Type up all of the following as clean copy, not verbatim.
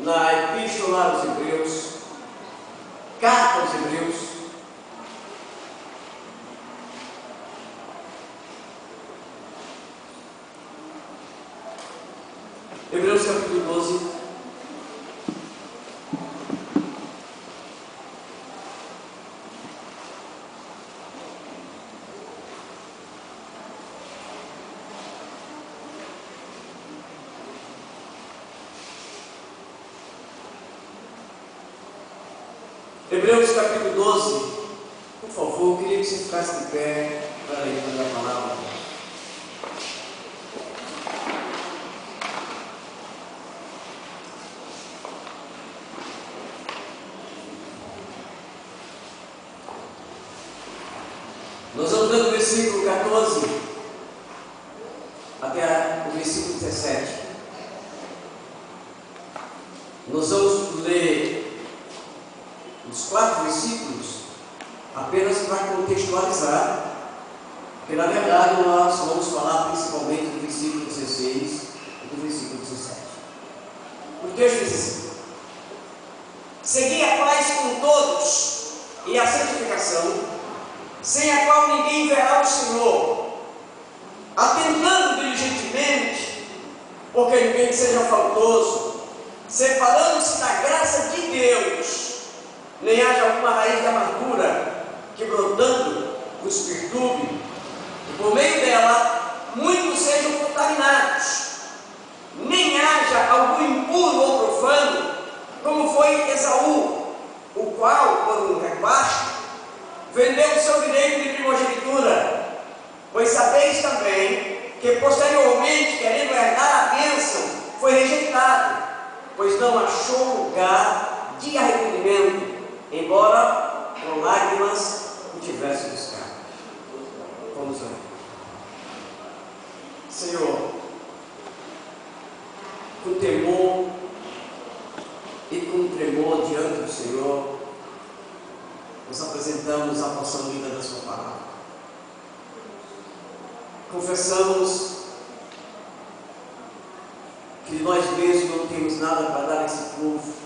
na Epístola aos Hebreus, carta aos Hebreus, Hebreus capítulo 12. Hebreus capítulo 12, por favor, eu queria que você ficasse de pé para a leitura da palavra. Nós vamos do versículo 14 até o versículo 17. Nós vamos ler os 4 versículos apenas para contextualizar, porque na verdade nós vamos falar principalmente do versículo 16 e do versículo 17. O texto diz assim: segui a paz com todos e a santificação, sem a qual ninguém verá o Senhor, atentando diligentemente, porque ninguém seja faltoso, separando-se da graça de Deus, nem haja alguma raiz de amargura que brotando vos perturbe, e por meio dela muitos sejam contaminados, nem haja algum impuro ou profano, como foi Esaú, o qual, por um repasto, vendeu o seu direito de primogenitura, pois sabeis também que posteriormente, querendo herdar a bênção, foi rejeitado, pois não achou lugar de arrependimento, embora com lágrimas o tivesse buscado. Vamos lá. Senhor, com temor e com tremor diante do Senhor, nos apresentamos a porção linda da sua palavra. Confessamos que nós mesmos não temos nada para dar a esse povo.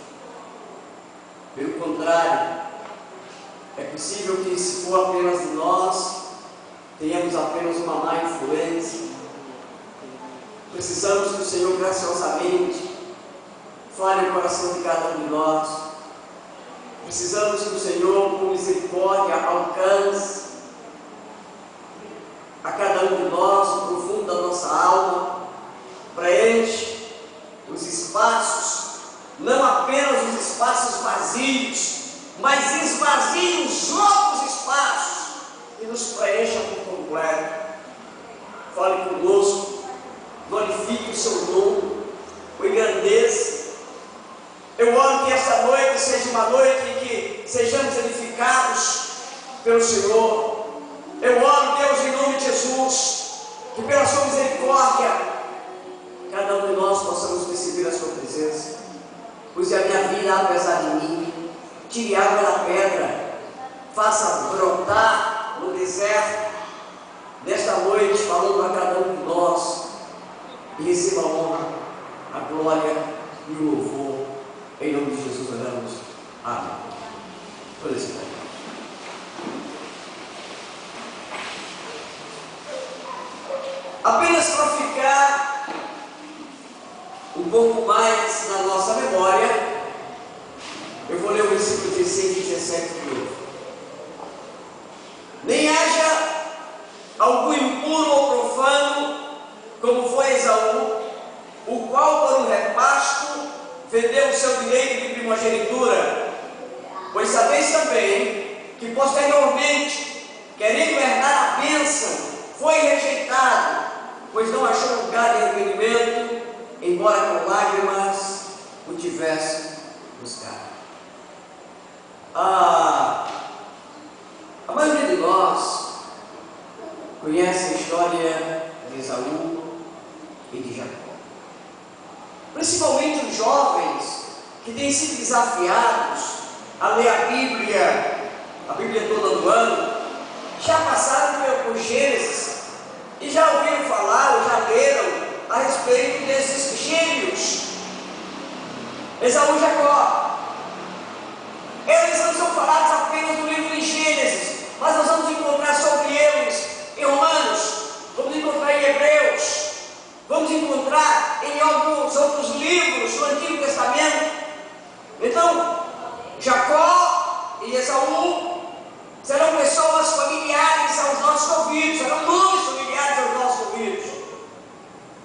Pelo contrário, é possível que, se for apenas de nós, tenhamos apenas uma má influência. Precisamos que o Senhor graciosamente fale o coração de cada um de nós. Precisamos que o Senhor, com misericórdia, alcance a cada um de nós, o profundo da nossa alma, preenche os espaços, não apenas os espaços vazios, mas esvazie os outros espaços e nos preencha por completo. Fale conosco, glorifique o seu nome, o engrandeça. Eu oro que esta noite seja uma noite em que sejamos edificados pelo Senhor. Eu oro, Deus, em nome de Jesus, que pela sua misericórdia, cada um de nós possamos perceber a sua presença. Use a minha vida apesar de mim, tire água da pedra, faça brotar no deserto, nesta noite, falando a cada um de nós, e receba a honra, a glória e o louvor, em nome de Jesus oramos. Amém. Por isso, apenas para ficar um pouco mais na nossa memória, eu vou ler o versículo 16 e 17 de novo. Nem haja algum impuro ou profano, como foi Esaú, o qual, por um repasto, vendeu o seu direito de primogenitura, pois sabeis também que posteriormente, querendo herdar a bênção, foi rejeitado, pois não achou lugar de arrependimento, embora com lágrimas o tivesse buscado. A maioria de nós conhece a história de Esaú e de Jacó. Principalmente os jovens que têm sido desafiados a ler a Bíblia toda do ano, já passaram por Gênesis e já ouviram falar ou já leram a respeito desses gêmeos, Esaú e Jacó. Eles não são falados apenas no livro de Gênesis, mas nós vamos encontrar sobre eles em Romanos, vamos encontrar em Hebreus, vamos encontrar em alguns outros livros do Antigo Testamento. Então, Jacó e Esaú serão pessoas familiares aos nossos ouvidos, serão nomes familiares aos nossos ouvidos.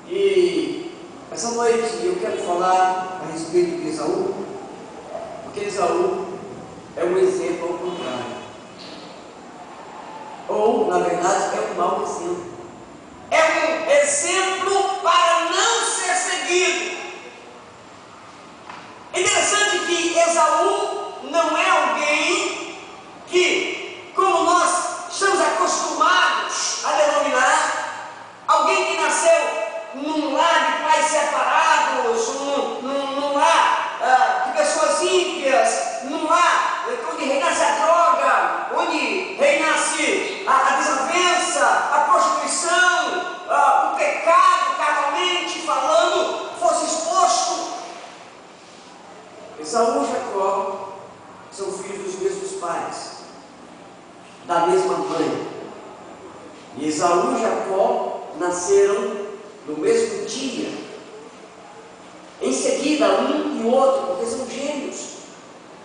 E essa noite eu quero falar a respeito de Esaú, porque Esaú é um exemplo ao contrário. Ou, na verdade, é um mau exemplo. É um exemplo para não ser seguido. É interessante que Esaú não é alguém que, como nós estamos acostumados a denominar, alguém que nasceu num lar de pais separados, num lar de pessoas ímpias, num lar onde reinasse a droga, onde reinasse a desavença, a prostituição, o pecado, carnalmente falando, fosse exposto. Esaú e Jacó são filhos dos mesmos pais, da mesma mãe. E Esaú e Jacó nasceram no mesmo dia. Em seguida, um e o outro, porque são gêmeos,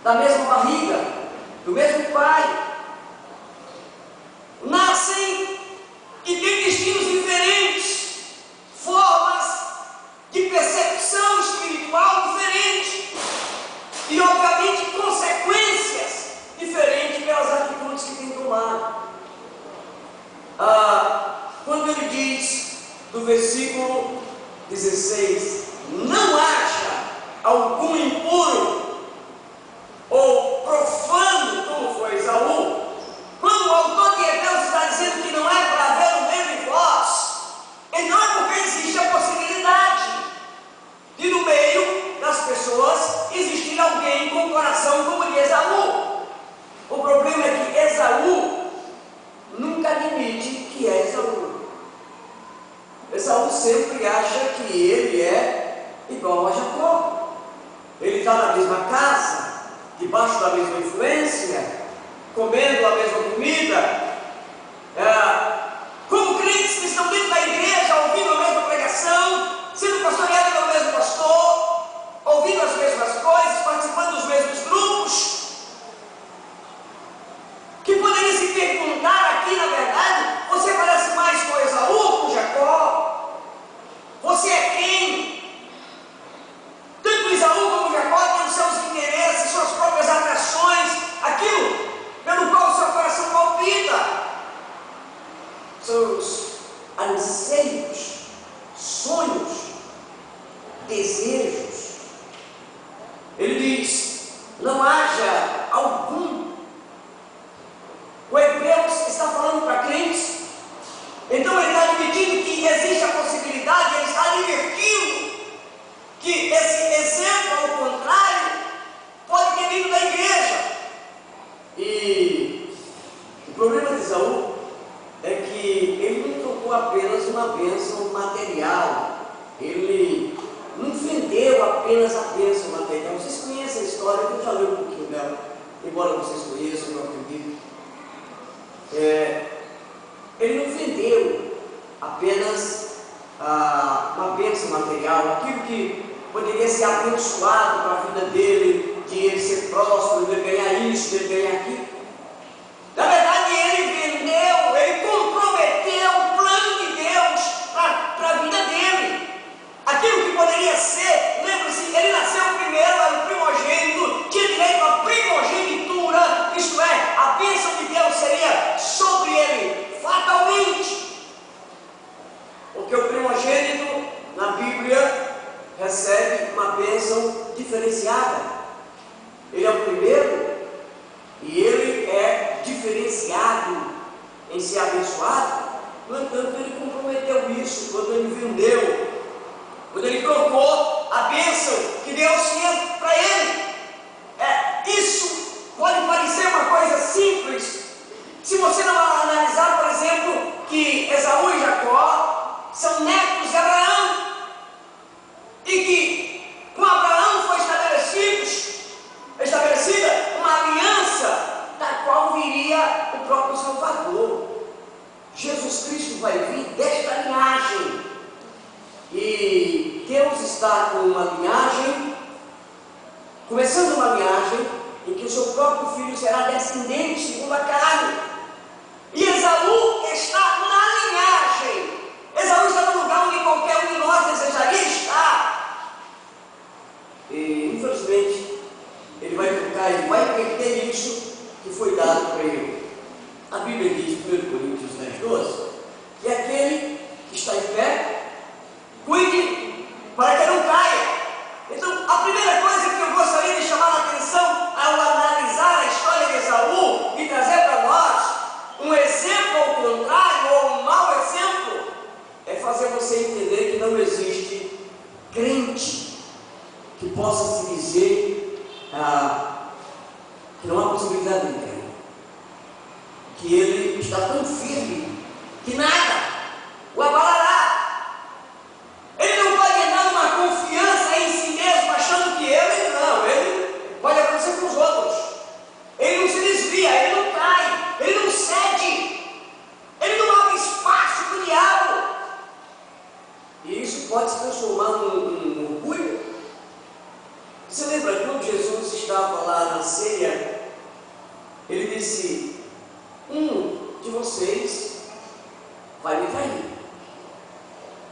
da mesma barriga, do mesmo pai, nascem e têm destinos diferentes, formas de percepção espiritual diferentes e, obviamente, consequências diferentes pelas atitudes que têm tomado. Quando ele diz, do versículo 16, não haja algum impuro ou profano, como foi Esaú, quando o autor de Hebreus está dizendo que não é para haver o mesmo em vós, então é porque existe a possibilidade de no meio das pessoas existir alguém com coração como o de Esaú. O problema é que Esaú nunca admite que é Esaú. Esaú sempre acha que ele é igual a Jacó. Ele está na mesma casa, debaixo da mesma influência, comendo a mesma comida, como crentes que estão dentro da igreja, ouvindo a mesma pregação, sendo pastoreados pelo mesmo pastor, ouvindo as mesmas coisas, participando dos mesmos grupos, que poderia se perguntar aqui, na verdade, você parece mais com Esaú ou com Jacó? Você é quem? Tanto Esaú como Jacó têm os seus interesses, suas próprias atrações, aquilo pelo qual o seu coração palpita. Seus anseios, sonhos, desejos. Ele diz, não haja algum. O Hebreus está falando para crentes, então ele está admitindo que existe a possibilidade, ele está advertindo que esse exemplo, ao contrário, pode ter vindo da igreja. E o problema de Esaú é que ele não trocou apenas uma bênção material, ele não vendeu apenas a bênção material. Vocês conhecem a história, eu já li um pouquinho dela, embora vocês conheçam, eu acredito. Ele não vendeu apenas uma bênção material, aquilo que poderia ser abençoado para a vida dele, de ele ser próspero, de ele ganhar isso, de ele ganhar aquilo. Na verdade, ele vendeu, ele comprometeu o plano de Deus para a vida dele. Aquilo que poderia ser, lembre-se, ele nasceu primeiro, era o primogênito, tinha direito à primogenitura, isto é, a bênção de Deus seria sobre ele, fatalmente. Porque o primogênito, na Bíblia, recebe uma bênção diferenciada. Ele é o primeiro e ele é diferenciado em ser abençoado. No entanto, ele comprometeu isso quando ele vendeu, quando ele trocou a bênção que Deus tinha para ele. Isso pode parecer uma coisa simples, se você não analisar, por exemplo, que Esaú e Jacó são netos de Abraão, e que com Abraão foi estabelecido E Deus está com uma linhagem, começando uma linhagem em que o seu próprio filho será descendente segundo a carne. E Esaú está na linhagem. Esaú está no lugar onde qualquer um de nós desejaria estar. E infelizmente ele vai trocar, ele vai perder isso que foi dado para ele. A Bíblia diz, 1 Coríntios 10:12, que aquele que está em pé, cuide para que não caia. Então, a primeira coisa que eu gostaria de chamar a atenção ao analisar a história de Esaú e trazer para nós um exemplo ao contrário, ou um mau exemplo, é fazer você entender que não existe crente que possa se dizer que não há possibilidade de crer, que ele está tão firme que nada o abalará. Ele não pode entrar numa confiança em si mesmo, achando que ele pode acontecer com os outros. Ele não se desvia, ele não cai, ele não cede, ele não abre espaço para o diabo. E isso pode se transformar num orgulho. Você lembra quando Jesus estava lá na ceia, ele disse: um de vocês vai me trair.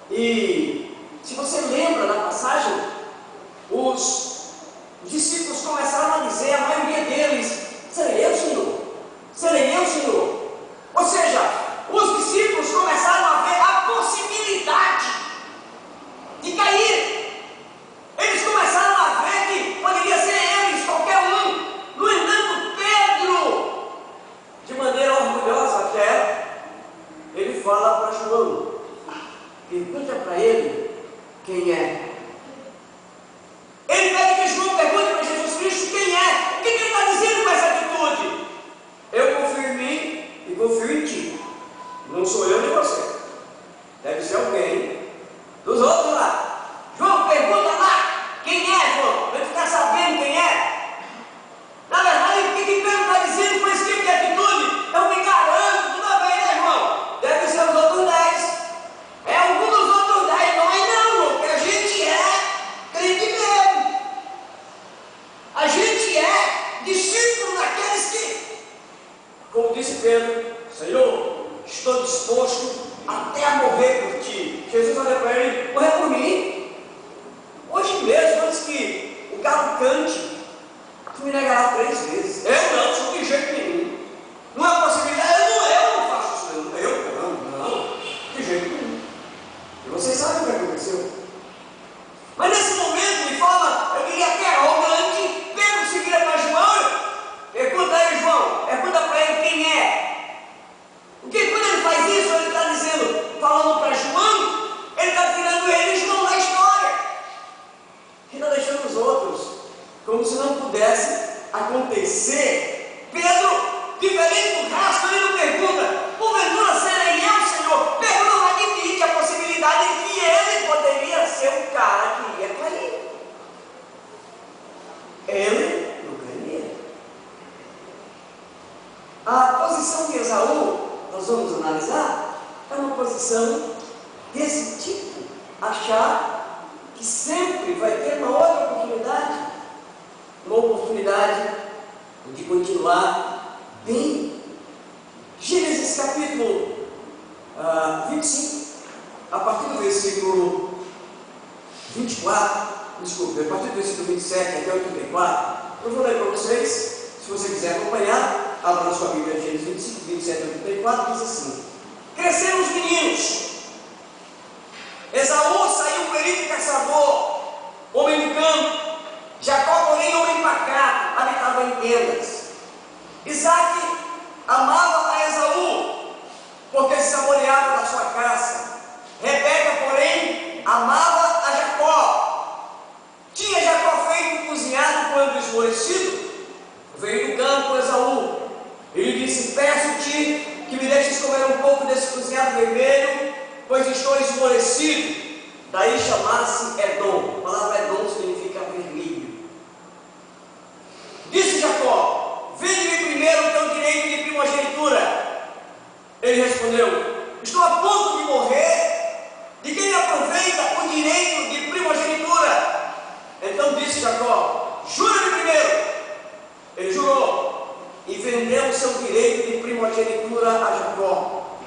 E se você lembra da passagem, os discípulos começaram a dizer, a maioria deles: serei eu, Senhor? Serei eu, Senhor? Ou seja, os discípulos começaram a ver a possibilidade de cair. Eles começaram a ver que poderia ser eles, qualquer um. No entanto, Pedro, de maneira orgulhosa até, ele fala para João, pergunta para ele quem é. Ele pede que João pergunte para Jesus Cristo quem é. O que ele está dizendo com essa atitude? Eu confio em mim e confio em ti. Não sou eu nem você. Deve ser alguém dos outros lá. João, pergunta lá quem é, João, para ficar sabendo quem é. Na verdade, o que Pedro está dizendo com esse tipo de atitude? Eu me garanto, tudo bem, né, João? Deve ser os outros 10. É algum dos outros 10, nós não, porque a gente é crente mesmo. A gente é discípulo daqueles que, como disse Pedro, Senhor, estou disposto até a morrer por ti. Jesus olha para ele: morrer por mim? Hoje mesmo, antes que o galo cante, tu me negará 3 vezes. Eu não, sou de jeito nenhum. Não é possibilidade, eu não faço isso, não, de jeito nenhum. E vocês sabem o que aconteceu. Mas nesse momento, de forma, eu diria até arrogante, Pedro se vira para João, pergunta a ele, João, pergunta para ele quem é. Porque quando ele faz isso, ele está dizendo, falando para João, ele está tirando ele e João da história. E está deixando os outros, como se não pudesse acontecer. Pedro, diferente do resto, ele não pergunta, porventura serei eu, Senhor? Pedro não admite a possibilidade de que ele poderia ser o cara que ia cair. Ele não caía. A posição de Esaú, nós vamos analisar, é uma posição desse tipo, achar que sempre vai ter uma outra oportunidade de continuar bem. Gênesis capítulo 25, a partir do versículo 24, desculpe, a partir do versículo 27 até o 34, eu vou ler para vocês, se você quiser acompanhar, abra na sua Bíblia, Gênesis 25, 27 a 34, diz assim: cresceram os meninos, Esaú saiu perito e caçador, homem do campo. Jacó, porém, homem pacato, habitava em tendas. Isaac amava a Esaú, porque se saboreava da sua caça. Rebeca, porém, amava a Jacó. Tinha Jacó feito cozinhado quando esmorecido, veio do campo Esaú. Ele disse: peço-te que me deixes comer um pouco desse cozinhado vermelho, pois estou esmorecido. vendeu o seu direito de primogenitura a Jacó.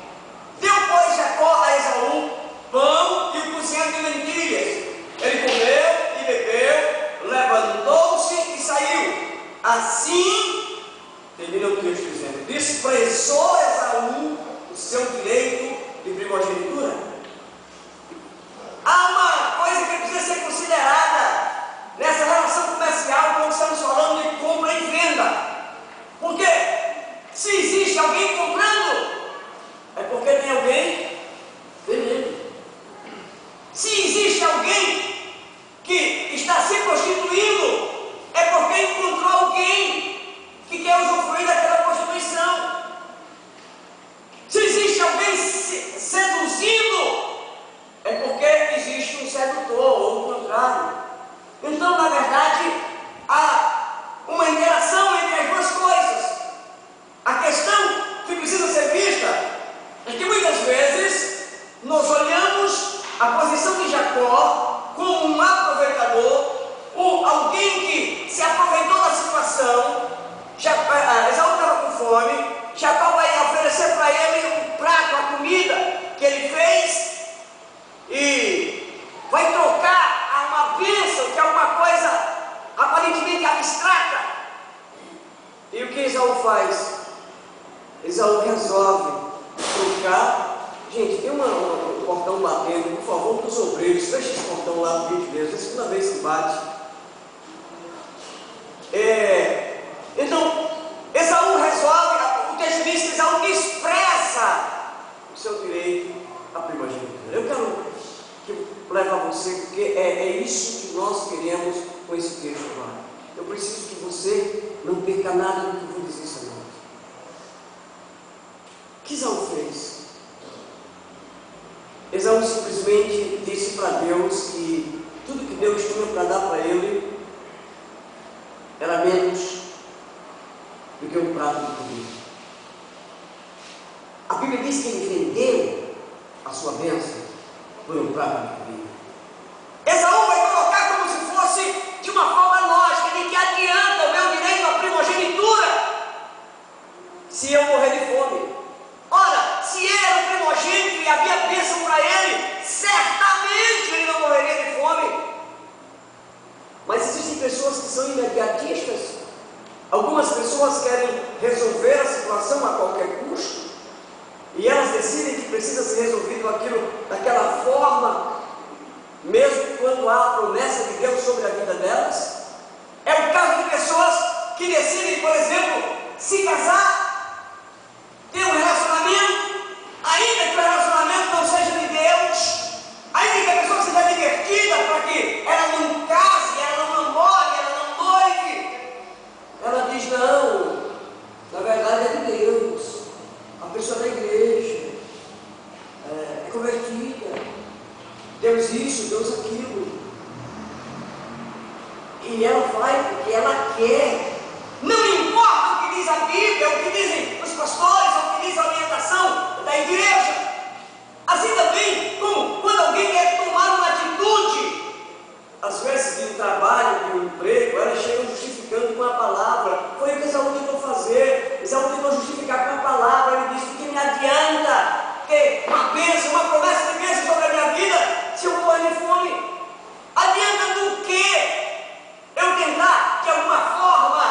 Deu, pois, Jacó a Esaú pão e o cozinhado de lentilhas. Ele comeu e bebeu, levantou-se e saiu. Assim, termina o texto dizendo, desprezou Esaú o seu direito de primogenitura. Há uma coisa que precisa ser considerada nessa relação comercial quando estamos falando de compra e venda. Porque se existe alguém comprando, é porque tem alguém vendendo. Se existe alguém que está se prostituindo, é porque encontrou alguém que quer usufruir daquela prostituição. Se existe alguém seduzindo, é porque existe um sedutor, ou o contrário. Então, na verdade, há uma interação entre as duas coisas. A questão que precisa ser vista é que muitas vezes nós olhamos a posição de Jacó como um aproveitador, ou alguém que se aproveitou da situação. Esaú estava com fome, Jacó vai oferecer para ele um prato, a comida que ele fez, e vai trocar a uma bênção, que é uma coisa aparentemente abstrata. E o que Esaú faz? Esaú resolve trocar. Gente, tem um portão batendo, por favor, para os obreiros, fecha esse portão lá, por gentileza, é a segunda vez que bate. Então, Esaú resolve, o texto diz que Esaú despreza o seu direito à primogenitura. Eu quero levar você, porque é isso que nós queremos com esse texto agora. Eu preciso que você não perca nada do que eu vou dizer essa noite. O que Esaú fez? Esaú simplesmente disse para Deus que tudo que Deus tinha para dar para ele era menos do que um prato de comida. A Bíblia diz que ele vendeu a sua bênção por um prato de comida. Esaú vai colocar como se fosse de uma forma lógica, de que adianta o meu direito à primogenitura se eu morrer de fome. Ora, se ele era o primogênito e havia bênção para ele, certamente ele não morreria de fome. Mas existem pessoas que são imediatistas. Algumas pessoas querem resolver a situação a qualquer custo, e elas decidem que precisa ser resolvido aquilo daquela forma, mesmo quando há a promessa de Deus sobre a vida delas. É o caso de pessoas que decidem, por exemplo, se casar, ter um relacionamento, ainda que o relacionamento não seja de Deus, ainda que a pessoa seja divertida para que ela não case, ela não namore, ela não noive, ela diz, não, na verdade é de Deus, a pessoa da igreja, é convertida, Deus isso, Deus aquilo, e ela vai porque ela quer. Não importa o que diz a Bíblia, o que dizem os pastores, o que diz a orientação da igreja. Assim também, como quando alguém quer tomar uma atitude, às vezes de um trabalho, de um emprego, elas chegam justificando com a palavra. Foi o que Esaú tentou fazer. Esaú tentou justificar com a palavra. Ele disse: o que me adianta ter uma bênção, uma promessa de bênção sobre a minha vida, se eu morrer de fome? Adianta do quê eu tentar, de alguma forma,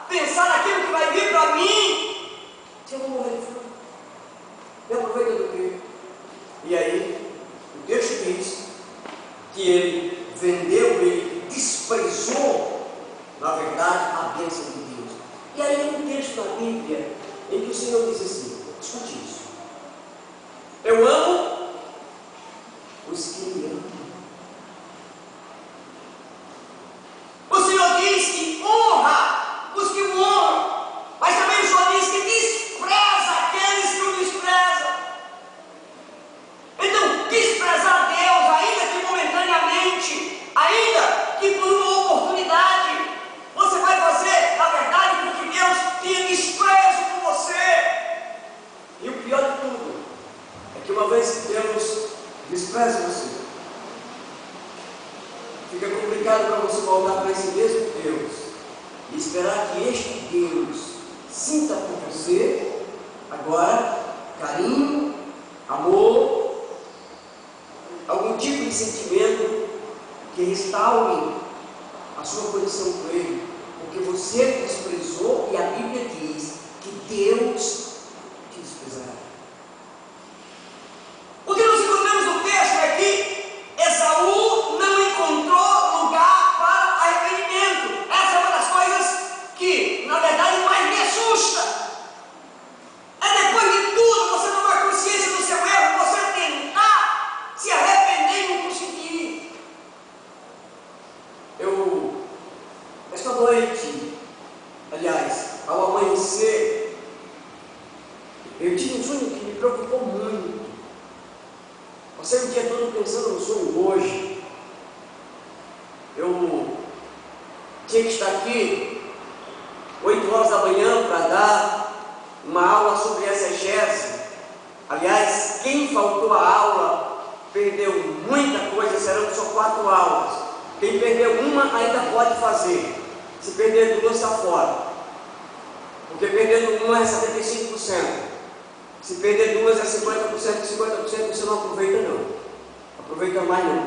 pensar naquilo que vai vir para mim, se eu vou morrer de fome? Me aproveita do quê? E aí, o texto diz que ele vendeu, ele desprezou, na verdade, a bênção de Deus. E aí tem um texto na Bíblia em que o Senhor diz assim: escute isso. Eu amo os que me amam. O Senhor diz que honra os que o honram, mas também o Senhor diz que despreza aqueles que o desprezam. Então, desprezar Deus, ainda que momentaneamente, ainda que por uma oportunidade, você vai fazer, na verdade, porque Deus tinha desprezo por você. E o pior de tudo é que uma vez que Deus despreza você, fica complicado para você voltar para esse mesmo Deus e esperar que este Deus sinta por você agora carinho, amor, algum tipo de sentimento que restaure a sua condição com Ele, porque você desprezou e a Bíblia diz que Deus te desprezará. O que nós encontramos no texto é que Esaú não encontrou lugar para arrependimento. Essa é uma das coisas que, na verdade, mais me assusta. É depois de tudo, você tomar consciência do seu erro, você tentar se arrepender e não conseguir. Esta noite, aliás, ao amanhecer, eu tive um sonho que me preocupou muito. Passei o dia todo pensando no sonho hoje. Eu tinha que estar aqui 8 horas da manhã para dar uma aula sobre exegese. Aliás, quem faltou a aula perdeu muita coisa, serão só 4 aulas. Quem perdeu uma ainda pode fazer. Se perder 2, está fora. Porque perdendo uma é 75%. Se perder 2 é 50%, 50% você não aproveita não. Aproveita mais não.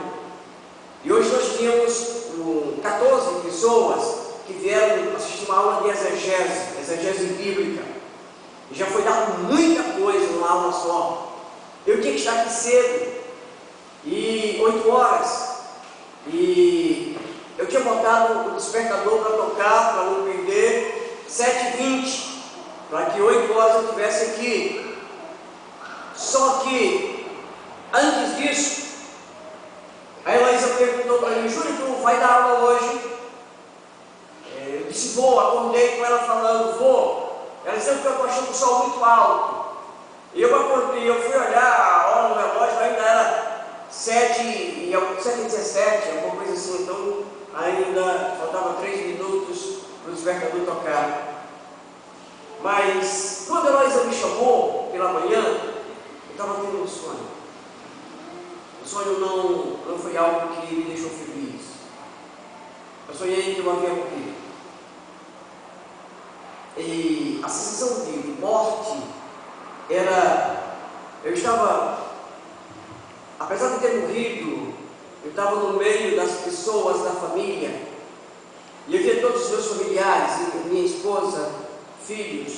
E hoje nós tínhamos 14 pessoas que vieram assistir uma aula de exegese bíblica. E já foi dado muita coisa numa aula só. Eu tinha que estar aqui cedo. E 8 horas. E eu tinha botado o despertador para tocar, para não perder, 7h20, para que 8 horas eu estivesse aqui. Só que, antes disso, a Heloísa perguntou para mim: Júlio, tu vai dar aula hoje? Eu disse: vou. Acordei com ela falando: vou. Ela disse: eu estou achando o sol muito alto. E eu acordei, eu fui olhar a hora no relógio, ainda era 7h17, alguma coisa assim. Então, ainda faltava 3 minutos para o despertador tocar. Mas, quando a Heloísa me chamou pela manhã, eu estava tendo um sonho. O sonho não foi algo que me deixou feliz. Eu sonhei que eu havia morrido. E a sensação de morte era... Eu estava, apesar de ter morrido, eu estava no meio das pessoas da família. E eu via todos os meus familiares, minha esposa, filhos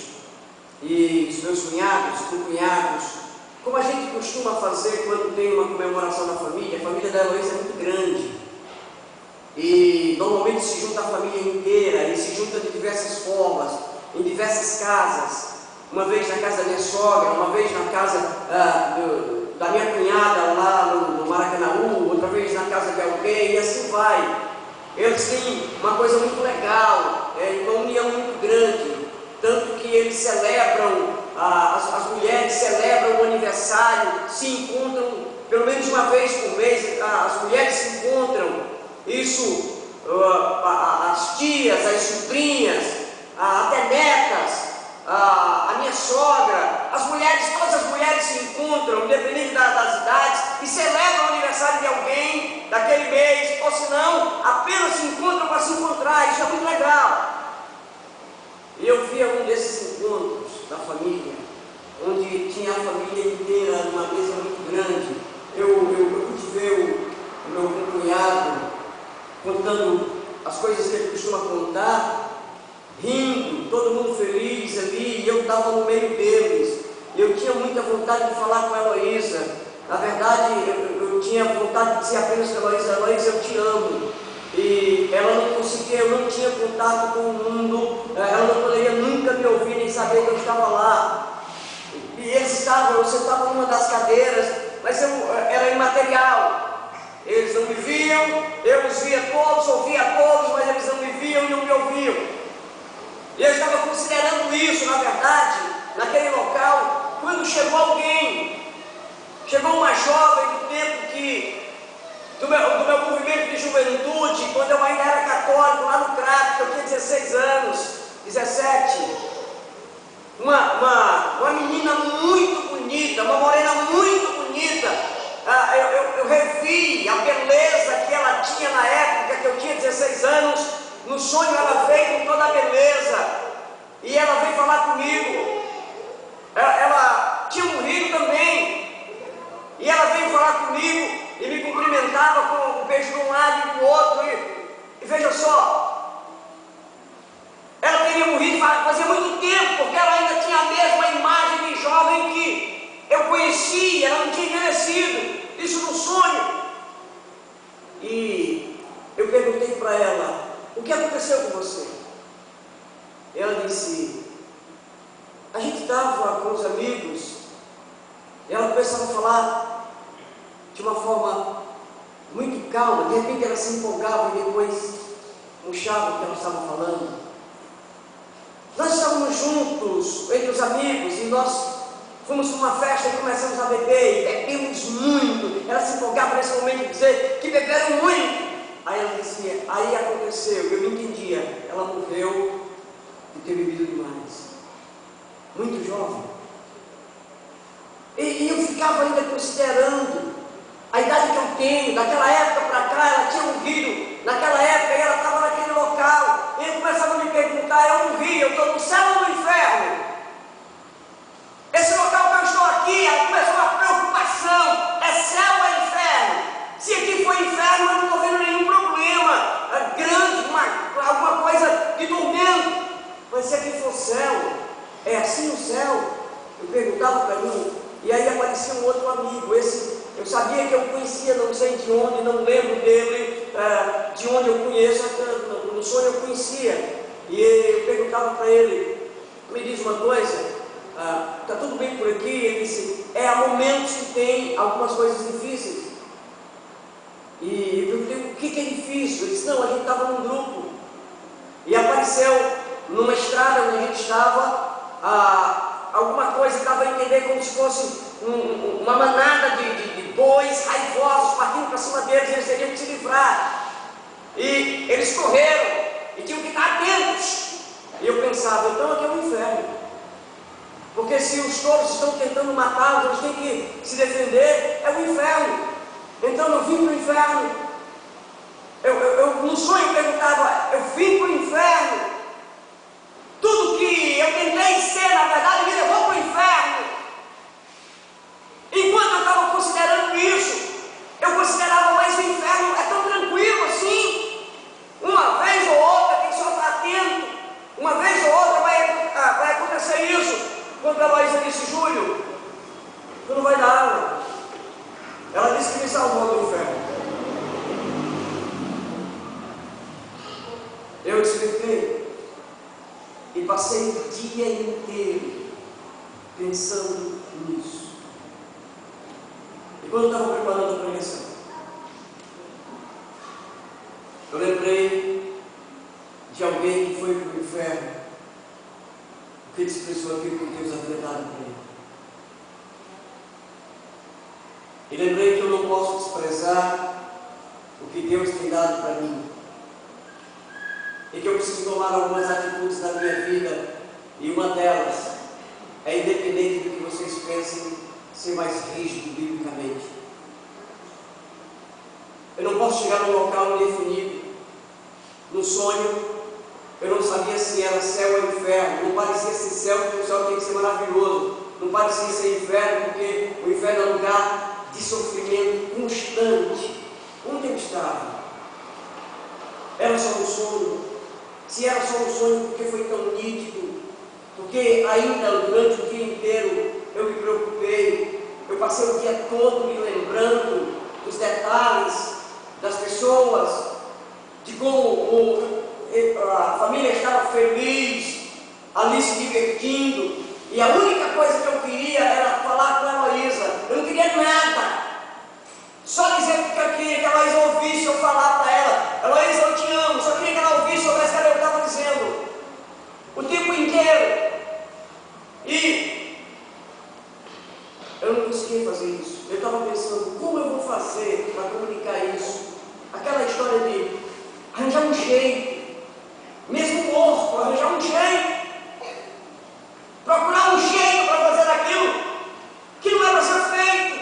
e os meus cunhados, concunhados, como a gente costuma fazer quando tem uma comemoração na família. A família da Heloísa é muito grande e normalmente se junta a família inteira e se junta de diversas formas, em diversas casas. Uma vez na casa da minha sogra, uma vez na casa da minha cunhada lá no Maracanaú, outra vez na casa de alguém, e assim vai. Eles têm uma coisa muito legal, uma união muito grande, tanto que eles celebram, as mulheres celebram o aniversário, se encontram pelo menos uma vez por mês, as mulheres se encontram, isso, as tias, as sobrinhas, até netas, a minha sogra, todas as mulheres se encontram, independente das idades, e celebram o aniversário de alguém daquele mês, ou se não, apenas se encontram para se encontrar. Isso é muito legal. E eu vi um desses encontros da família, onde tinha a família inteira numa mesa muito grande. Eu pude ver o meu cunhado contando as coisas que ele costuma contar, rindo, todo mundo feliz ali, e eu estava no meio deles. Eu tinha muita vontade de falar com a Heloísa. Na verdade, eu tinha vontade de dizer apenas para a Heloísa: Heloísa, eu te amo. E ela não conseguia, eu não tinha contato com o mundo, ela não poderia nunca me ouvir nem saber que eu estava lá. E eles eu sentava numa das cadeiras, mas era imaterial. Eles não me viam, eu os via todos, ouvia todos, mas eles não me viam e não me ouviam. E eu estava considerando isso, na verdade, naquele local, quando chegou alguém, chegou uma jovem do tempo do meu movimento de juventude, quando eu ainda era católico, lá no Crato, eu tinha 16 anos, 17. Uma menina muito bonita, uma morena muito bonita. Eu revi a beleza que ela tinha na época que eu tinha 16 anos. No sonho ela veio com toda a beleza, e ela veio falar merecia, ela não tinha merecido, isso no sonho. E eu perguntei para ela, o que aconteceu com você? Ela disse, a gente estava com os amigos, e ela começava a falar de uma forma muito calma, de repente ela se empolgava e depois murchava o que ela estava falando. Nós estávamos juntos, entre os amigos, e nós fomos para uma festa e começamos a beber, e bebemos muito. Ela se empolgava nesse momento de dizer que beberam muito. Aí ela dizia, aí aconteceu, eu não entendia, ela morreu de ter bebido demais. Muito jovem. E eu ficava ainda considerando a idade que eu tenho, daquela época para cá, ela tinha morrido, naquela época e ela estava naquele local. E eu começava a me perguntar, eu morri, eu estou no céu ou no inferno? Esse local que eu estou aqui, ela começou uma preocupação, é céu ou é inferno? Se aqui for inferno, eu não estou vendo nenhum problema, grande, alguma coisa de tormento. Mas se aqui for céu, é assim o céu? Eu perguntava para mim, e aí aparecia um outro amigo, esse eu sabia que eu conhecia, não sei de onde, não lembro dele, de onde eu conheço, no sonho eu conhecia. E eu perguntava para ele, me diz uma coisa, está tudo bem por aqui? Ele disse, há momentos que tem algumas coisas difíceis. E eu perguntei, o que é difícil? Ele disse, não, a gente estava num grupo, e apareceu numa estrada onde a gente estava, alguma coisa que dava a entender como se fosse uma manada de bois raivosos partindo para cima deles, e eles teriam que se livrar. E eles correram e tinham que estar atentos. E eu pensava, então aqui é o inferno. Porque se os touros estão tentando matá-los, eles têm que se defender, é o inferno. Então eu vim para o inferno. Eu no sonho perguntava, eu vim para o inferno. Tudo que eu tentei ser, na verdade, me levou para o inferno. Enquanto eu estava considerando isso, eu considerava, mas o inferno é tão tranquilo assim. Uma vez ou outra tem que só estar atento. Uma vez ou outra vai acontecer isso. Quando a Laísa disse, Júlio, tu não vai dar aula. Ela disse que me salvou do inferno. Eu despertei e passei o dia inteiro pensando nisso. E quando eu estava preparando a pregação, eu lembrei de alguém que foi para o inferno, que expressou aquilo que Deus havia dado para ele. E lembrei que eu não posso desprezar o que Deus tem dado para mim. E que eu preciso tomar algumas atitudes na minha vida, e uma delas é, independente do que vocês pensem, ser mais rígido biblicamente. Eu não posso chegar num local indefinido. No sonho, eu não sabia se era céu ou inferno. Não parecia ser céu, porque o céu tem que ser maravilhoso. Não parecia ser inferno, porque o inferno é um lugar de sofrimento constante. Onde eu estava? Era só um sonho? Se era só um sonho, por que foi tão nítido? Porque ainda durante o dia inteiro eu me preocupei. Eu passei o dia todo me lembrando dos detalhes, das pessoas, de como a família estava feliz, ali se divertindo. E a única coisa que eu queria era falar com a Heloísa. Eu não queria nada. Só dizer que eu queria que a Heloísa ouvisse eu falar para ela. Heloísa, eu te amo. Só queria que ela ouvisse, soubesse que eu estava dizendo. O tempo inteiro. E eu não conseguia fazer isso. Eu estava pensando, como eu vou fazer para comunicar isso? Aquela história de arranjar um jeito. Mesmo morto, arranjar um jeito. Procurar um jeito para fazer aquilo que não era ser feito.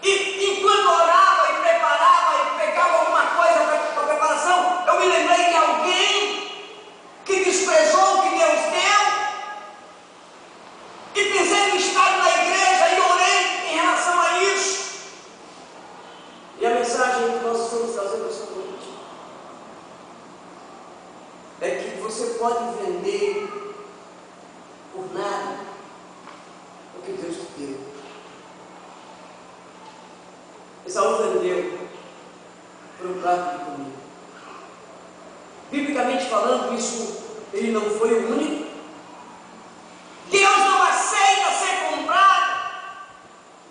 E enquanto orava e preparava e pegava alguma coisa para a preparação, eu me lembrei de alguém que desprezou o que Deus deu. E pensei no estado da igreja e orei em relação a isso. E a mensagem que nós estamos trazendo essa noite é que você pode vender por nada o que Deus te deu. Esaú vendeu por um prato de comida. Biblicamente falando, ele não foi o único. Deus não aceita ser comprado.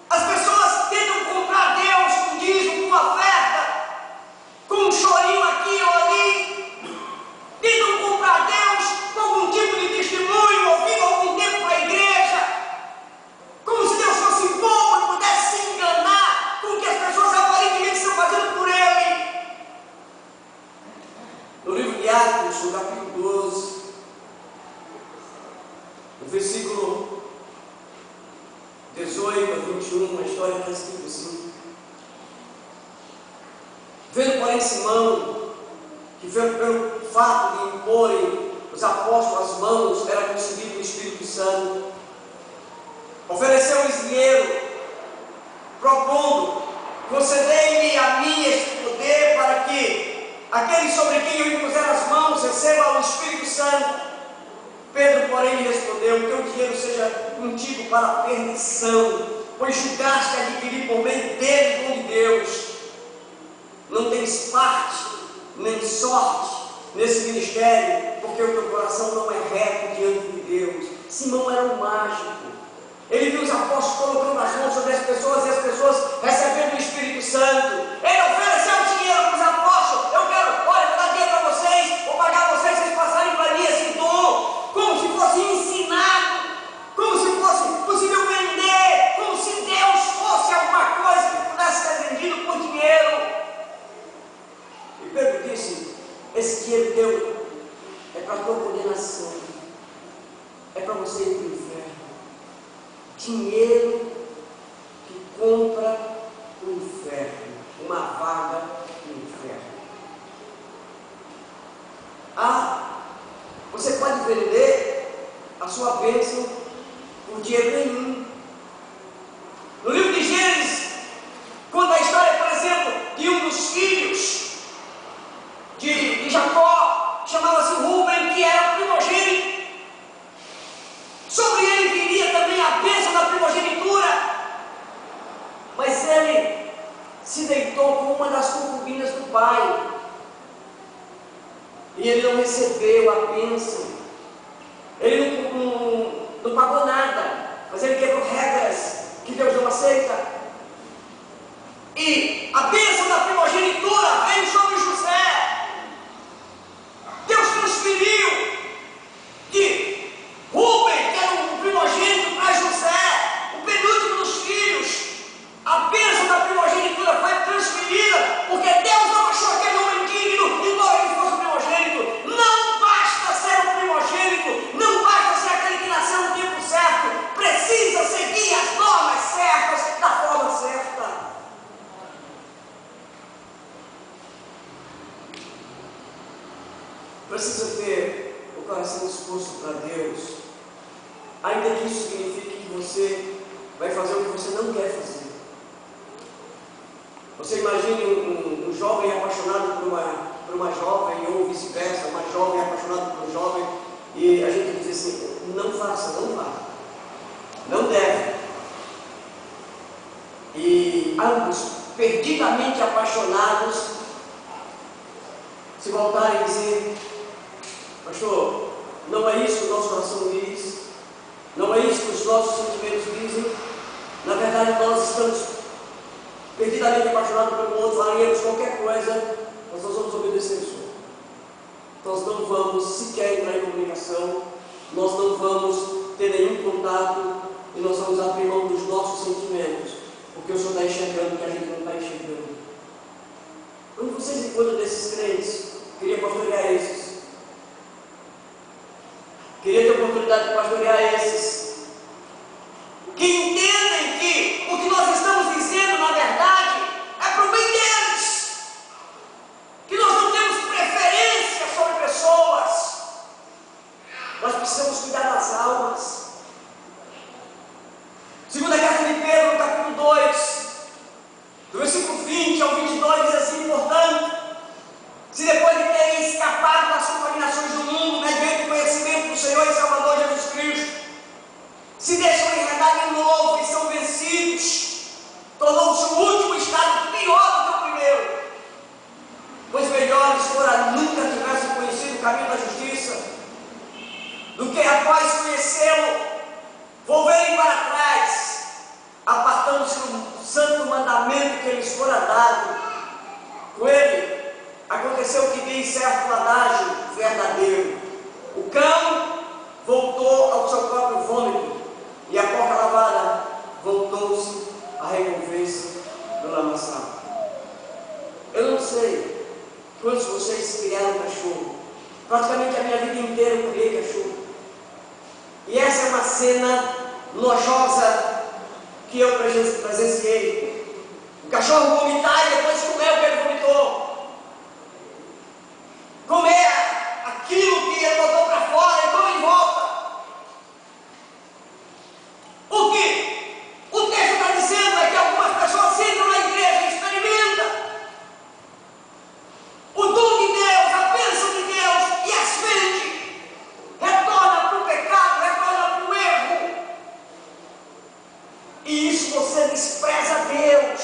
As pessoas tentam comprar Deus com dízimo, com oferta, com um chorinho aqui ou ali. Tentam comprar Deus com algum tipo de testemunho, ouvindo algum tempo para a igreja. Como se Deus fosse bobo e pudesse se enganar com o que as pessoas aparentemente estão fazendo por Ele. No livro de Atos, no capítulo 12, no versículo 18 a 21, uma história que está escrita assim: vendo, porém, Simão, que pelo fato de imporem os apóstolos as mãos, era concebido o Espírito Santo, ofereceu-lhes dinheiro, propondo: concedei-me a mim este poder, para que aquele sobre quem eu impuser as mãos receba o Espírito Santo. Pedro, porém, lhe respondeu: teu dinheiro seja contigo para a perdição, pois julgaste adquirir por meio dele o dom de Deus. Não tens parte nem sorte nesse ministério, porque o teu coração não é reto diante de Deus. Simão era um mágico. Ele viu os apóstolos colocando as mãos sobre as pessoas e as pessoas recebendo o Espírito Santo. Ele ofereceu dinheiro para os apóstolos: eu quero, olha, vou dar dinheiro para vocês, vou pagar vocês, vocês passarem para mim esse dom, como se fosse ensinado, como se fosse possível vender, como se Deus fosse alguma coisa que pudesse ser vendido por dinheiro. E Pedro disse: esse dinheiro teu é para a tua condenação, é para você ir para o inferno. Dinheiro que compra o inferno, uma vaga no inferno. Você pode vender a sua bênção por dinheiro nenhum. No livro de Gênesis, conta a história, por exemplo, de um dos filhos de Jacó, chamava-se Rúben, que era o primogênito. Sobre ele viria também a bênção da primogenitura, mas ele se deitou com uma das concubinas do pai, e ele não recebeu a bênção. Ele não pagou nada, mas ele quebrou regras que Deus não aceita. E a bênção da primogenitura veio sobre José. Deus transferiu de Rúben, que era o primogênito, para José, o penúltimo dos filhos. A bênção da primogenitura foi transferida, porque Deus não achou aquele homem digno, embora ele fosse o primogênito. Não basta ser o primogênito, não basta ser aquele que nasceu no tempo certo, precisa seguir as normas certas, da forma certa. Precisa ter o coração disposto para Deus, ainda que isso signifique que você vai fazer o que você não quer fazer. Você imagine um jovem apaixonado por uma jovem, ou vice-versa, uma jovem apaixonada por um jovem, e a gente diz assim: não faça, não vá, não deve. E ambos, perdidamente apaixonados, se voltarem e dizer: pastor, não é isso que o nosso coração diz, não é isso que os nossos sentimentos dizem. Na verdade, nós estamos perdidamente apaixonados pelo outro, faríamos qualquer coisa, mas nós vamos obedecer o Senhor. Nós não vamos sequer entrar em comunicação, nós não vamos ter nenhum contato, e nós vamos abrir mão dos nossos sentimentos, porque o Senhor está enxergando o que a gente não está enxergando. Quando vocês encontram desses crentes, queria pastorear esses. Queria ter a oportunidade de pastorear esses que entendem que o que nós estamos dizendo, na verdade, é para o bem deles. Que nós não temos preferência sobre pessoas. Nós precisamos cuidar das almas. Segunda carta de Pedro, no capítulo 2, do versículo 20 ao 22, diz assim: portanto, se depois de terem escapado das contaminações do mundo, mediante o conhecimento do Senhor e Salvador Jesus Cristo, o caminho da justiça, do que após conhecê-lo, volverem para trás, apartando-se do santo mandamento que lhes fora dado. Com ele, aconteceu o que diz certo adágio verdadeiro: o cão voltou ao seu próprio vômito, e a porca lavada voltou-se a revolver-se pela lamaçal. Eu não sei quantos de vocês criaram cachorro. Praticamente a minha vida inteira eu criei cachorro. E essa é uma cena nojosa que eu presenciei. O cachorro vomitar e depois comer o que ele vomitou. Comer aquilo que ele botou para fora e come de volta. O que o texto está dizendo é que algumas pessoas entram na igreja e experimentam o dom de Deus, a bênção de Deus, e as vende, retorna para o pecado, retorna para o erro. E isso você despreza Deus.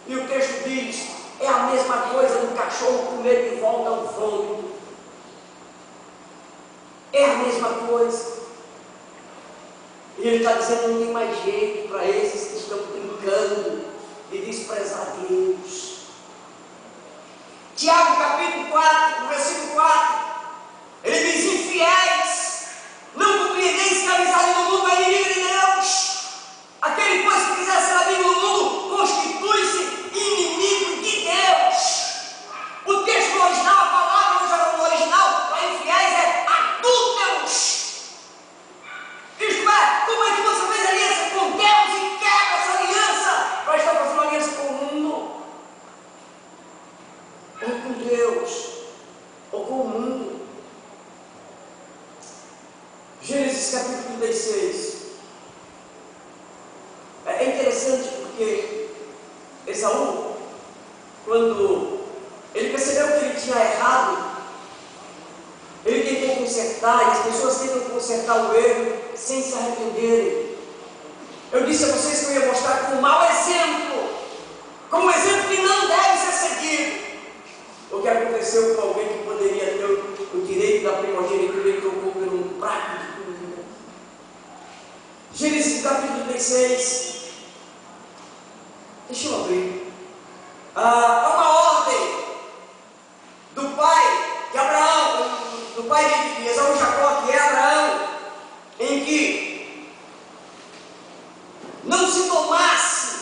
E o texto diz, é a mesma coisa do cachorro comer de volta ao vômito. É a mesma coisa. E ele está dizendo, não tem mais jeito para esses que estão brincando de desprezar Deus. Tiago capítulo 4, versículo 4, ele diz, infiéis, não compreendeis que a amizade do mundo é inimigo de Deus. Aquele, pois, que quiser ser amigo do mundo, constitui-se inimigo de Deus. O texto original, a palavra no original, para infiéis é adúlteros. Isto é, como é que você fez aliança com Deus e quebra essa aliança para estar fazendo aliança com o mundo? Ou com Deus, ou com o mundo. Gênesis capítulo 36. É interessante porque Esaú, quando ele percebeu que ele tinha errado, ele tentou consertar, e as pessoas tentam consertar o erro sem se arrependerem. Eu disse a vocês que eu ia mostrar com um mau exemplo, com um exemplo que não deve ser seguido, o que aconteceu com alguém que poderia ter o direito da primogenitura e trocou por um prato de comida. Gênesis capítulo 36. Deixa eu abrir. Há uma ordem do pai de Abraão, do pai de Esaú e Jacó, que é Abraão, em que não se tomasse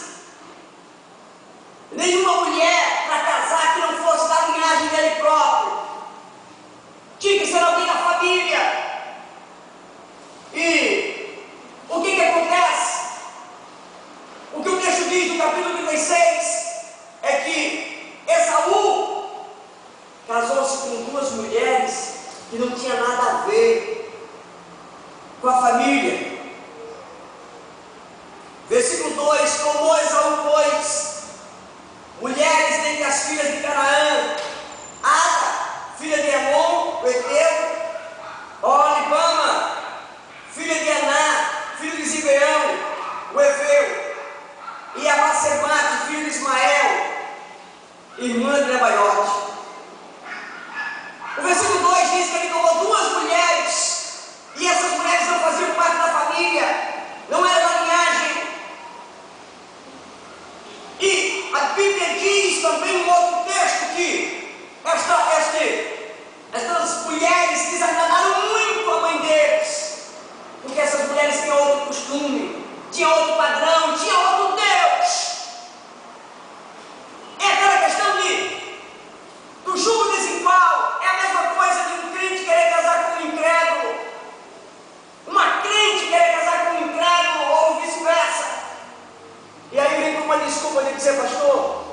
nenhuma mulher para casar que não fosse da linhagem dele próprio. Tinha que ser alguém da família. E o que acontece? O que o texto diz no capítulo 36 é que Esaú casou-se com duas mulheres que não tinha nada a ver com a família. Versículo 2: tomou Esaú, pois, mulheres dentre as filhas de Canaã, Ada, filha de Emon, o Eteu, Oholibama, filha de Aná, filho de Zibeão, o Eveu, e Abassemate, filho de Ismael, irmã de Nebaiote. O versículo 2 diz que ele tomou duas mulheres, e essas mulheres não faziam parte da família, não era da linhagem. E a Bíblia diz também um outro texto que estas mulheres desagradaram muito a mãe deles, porque essas mulheres tinham outro costume, tinham outro padrão, tinham outro Deus. É aquela questão do jugo desigual. É a mesma coisa de um crente querer casar com um incrédulo, uma crente querer casar com um incrédulo, ou vice-versa. E aí vem com uma desculpa de dizer, pastor,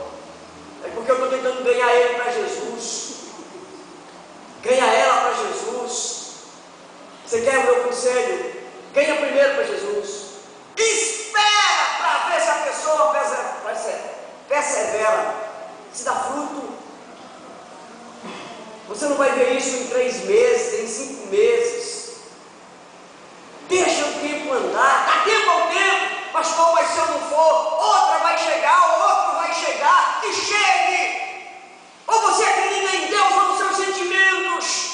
é porque eu estou tentando ganhar ele para Jesus, ganhar ela para Jesus. Você quer o meu conselho? Ganha primeiro para Jesus. Espera para ver se a pessoa persevera, se dá fruto. Você não vai ver isso em 3 meses, em 5 meses. Deixa o tempo andar, dá tempo ao tempo. Pastor, mas se eu não for, outra vai chegar, outro vai chegar, que chegue. Ou você acredita em Deus ou nos seus sentimentos?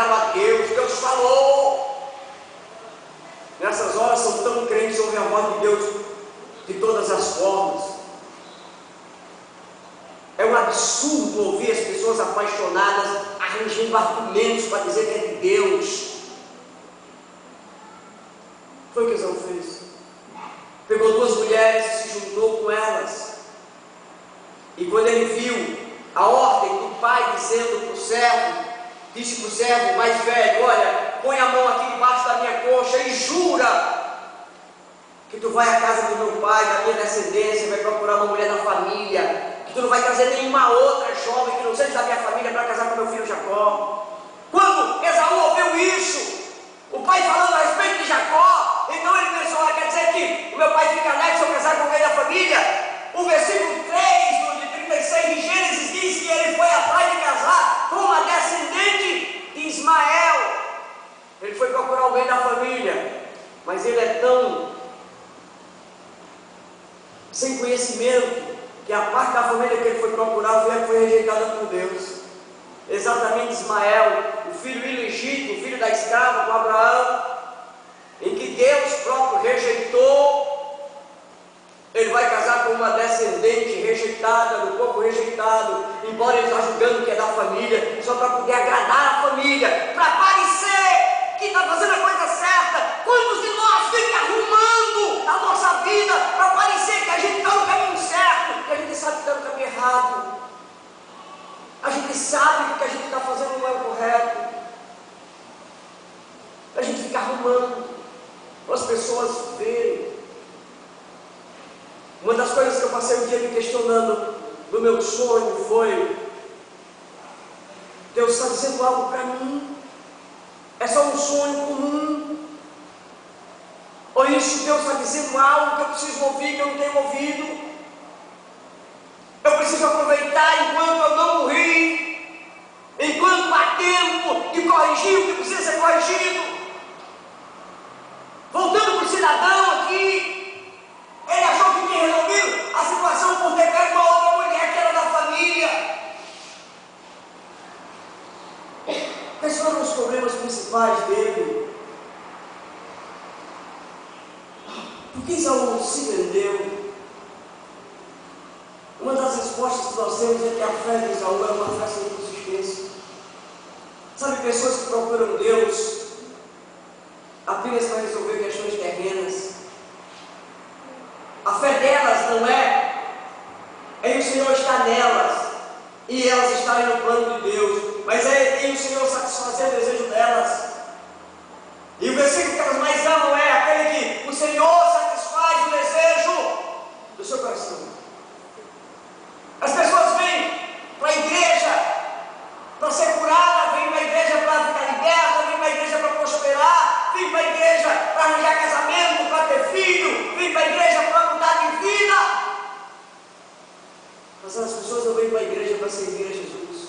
declararam a Deus, Deus falou. Nessas horas são tão crentes, ouvem a voz de Deus de todas as formas. É um absurdo ouvir as pessoas apaixonadas arranjando argumentos para dizer que é de Deus. Foi o que Esaú fez. Pegou duas mulheres e se juntou com elas. E quando ele viu a ordem do pai dizendo para o servo, disse para o servo mais velho: olha, põe a mão aqui debaixo da minha coxa e jura que tu vai à casa do meu pai, da minha descendência, vai procurar uma mulher da família, que tu não vai trazer nenhuma outra jovem que não seja da minha família para casar com meu filho Jacó. Quando Esaú ouviu isso, o pai falando a respeito de Jacó, então ele pensou: olha, quer dizer que o meu pai fica alegre se eu casar com alguém da família? O versículo 3 de 36 de Gênesis diz que ele foi atrás de casar com uma descendente de Ismael. Ele foi procurar alguém da família, mas ele é tão sem conhecimento que a parte da família que ele foi procurar foi rejeitada por Deus. Exatamente Ismael, o filho ilegítimo, o filho da escrava com Abraão, em que Deus próprio rejeitou. Ele vai casar com uma descendente rejeitada, do povo rejeitado, embora ele está julgando que é da família, só para poder agradar a família, para parecer que está fazendo a coisa certa. Quantos de nós ficam arrumando a nossa vida para parecer que a gente está no caminho certo, que a gente sabe que está no caminho errado? A gente sabe que o que a gente está fazendo não é o correto. A gente fica arrumando para as pessoas verem. Uma das coisas que eu passei um dia me questionando no meu sonho foi: Deus está dizendo algo para mim? É só um sonho comum? Ou isso Deus está dizendo algo que eu preciso ouvir, que eu não tenho ouvido? Eu preciso aproveitar enquanto eu não morri, enquanto há tempo de corrigir o que precisa ser corrigido. Voltando para o cidadão aqui, ele achou que tinha resolvido a situação por ter pego uma outra mulher que era da família. Quais foram os problemas principais dele? Por que Esaú se vendeu? Uma das respostas que nós temos é que a fé de Esaú é uma fé sem consistência. Sabe, pessoas que procuram Deus apenas para resolver questões terrenas. A fé delas não é em o Senhor estar nelas e elas estarem no plano de Deus, mas é em o Senhor satisfazer o desejo delas. E o versículo que elas mais amam é aquele que o Senhor satisfaz o desejo do seu coração. As pessoas vêm para a igreja para ser curada, vêm para a igreja para ficar liberta, vêm para a igreja para prosperar, vêm para a igreja para arranjar casamento, para ter filho, vêm para a igreja para mudar de vida. Mas as pessoas não vêm para a igreja para servir a Jesus.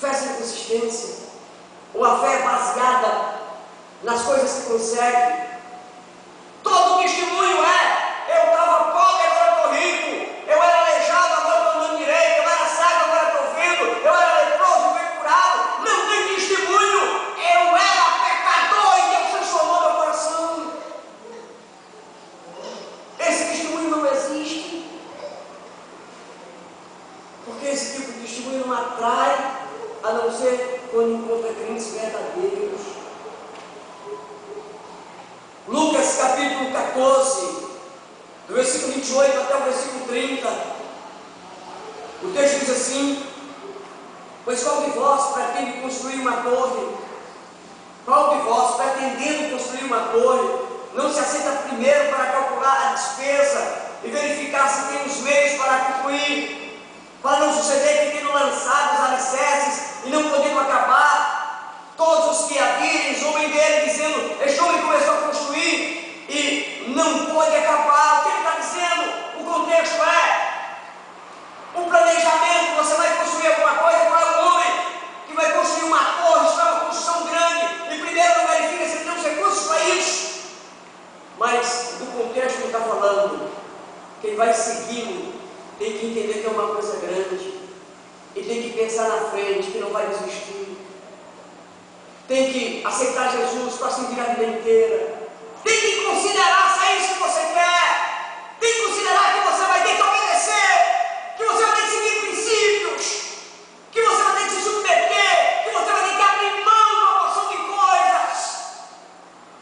Fé sem consistência, uma fé baseada nas coisas que consegue. Todo testemunho eu estava pobre, agora estou rico. Eu era aleijado, agora estou andando direito. Eu era cego, agora estou vendo. Eu era leproso, fui curado. Não tem testemunho. Eu era pecador e Deus transformou meu coração. Esse testemunho não existe. Porque esse tipo de testemunho não atrai, a não ser quando encontra crentes verdadeiros. Lucas capítulo 14, do versículo 28 até o versículo 30, o texto diz assim: pois qual de vós pretende construir uma torre? Qual de vós, pretendendo construir uma torre, não se assenta primeiro para calcular a despesa e verificar se tem os meios para concluir, para não suceder que, tendo lançado os alicerces e não podendo acabar, todos os que a virem zombem dele, dizendo: este homem começou a construir e não pôde acabar. O que ele está dizendo? O contexto é um planejamento. Você vai construir alguma coisa para um homem que vai construir uma torre, isso é uma construção grande, e primeiro não verifica se tem os recursos para isso. Mas do contexto que ele está falando, quem vai seguindo tem que entender que é uma coisa grande. e tem que pensar na frente, que não vai desistir. Tem que aceitar Jesus para servir a vida inteira. Tem que considerar se é isso que você quer. Tem que considerar que você vai ter que obedecer, que você vai ter que seguir princípios, que você vai ter que se submeter, que você vai ter que abrir mão de uma porção de coisas.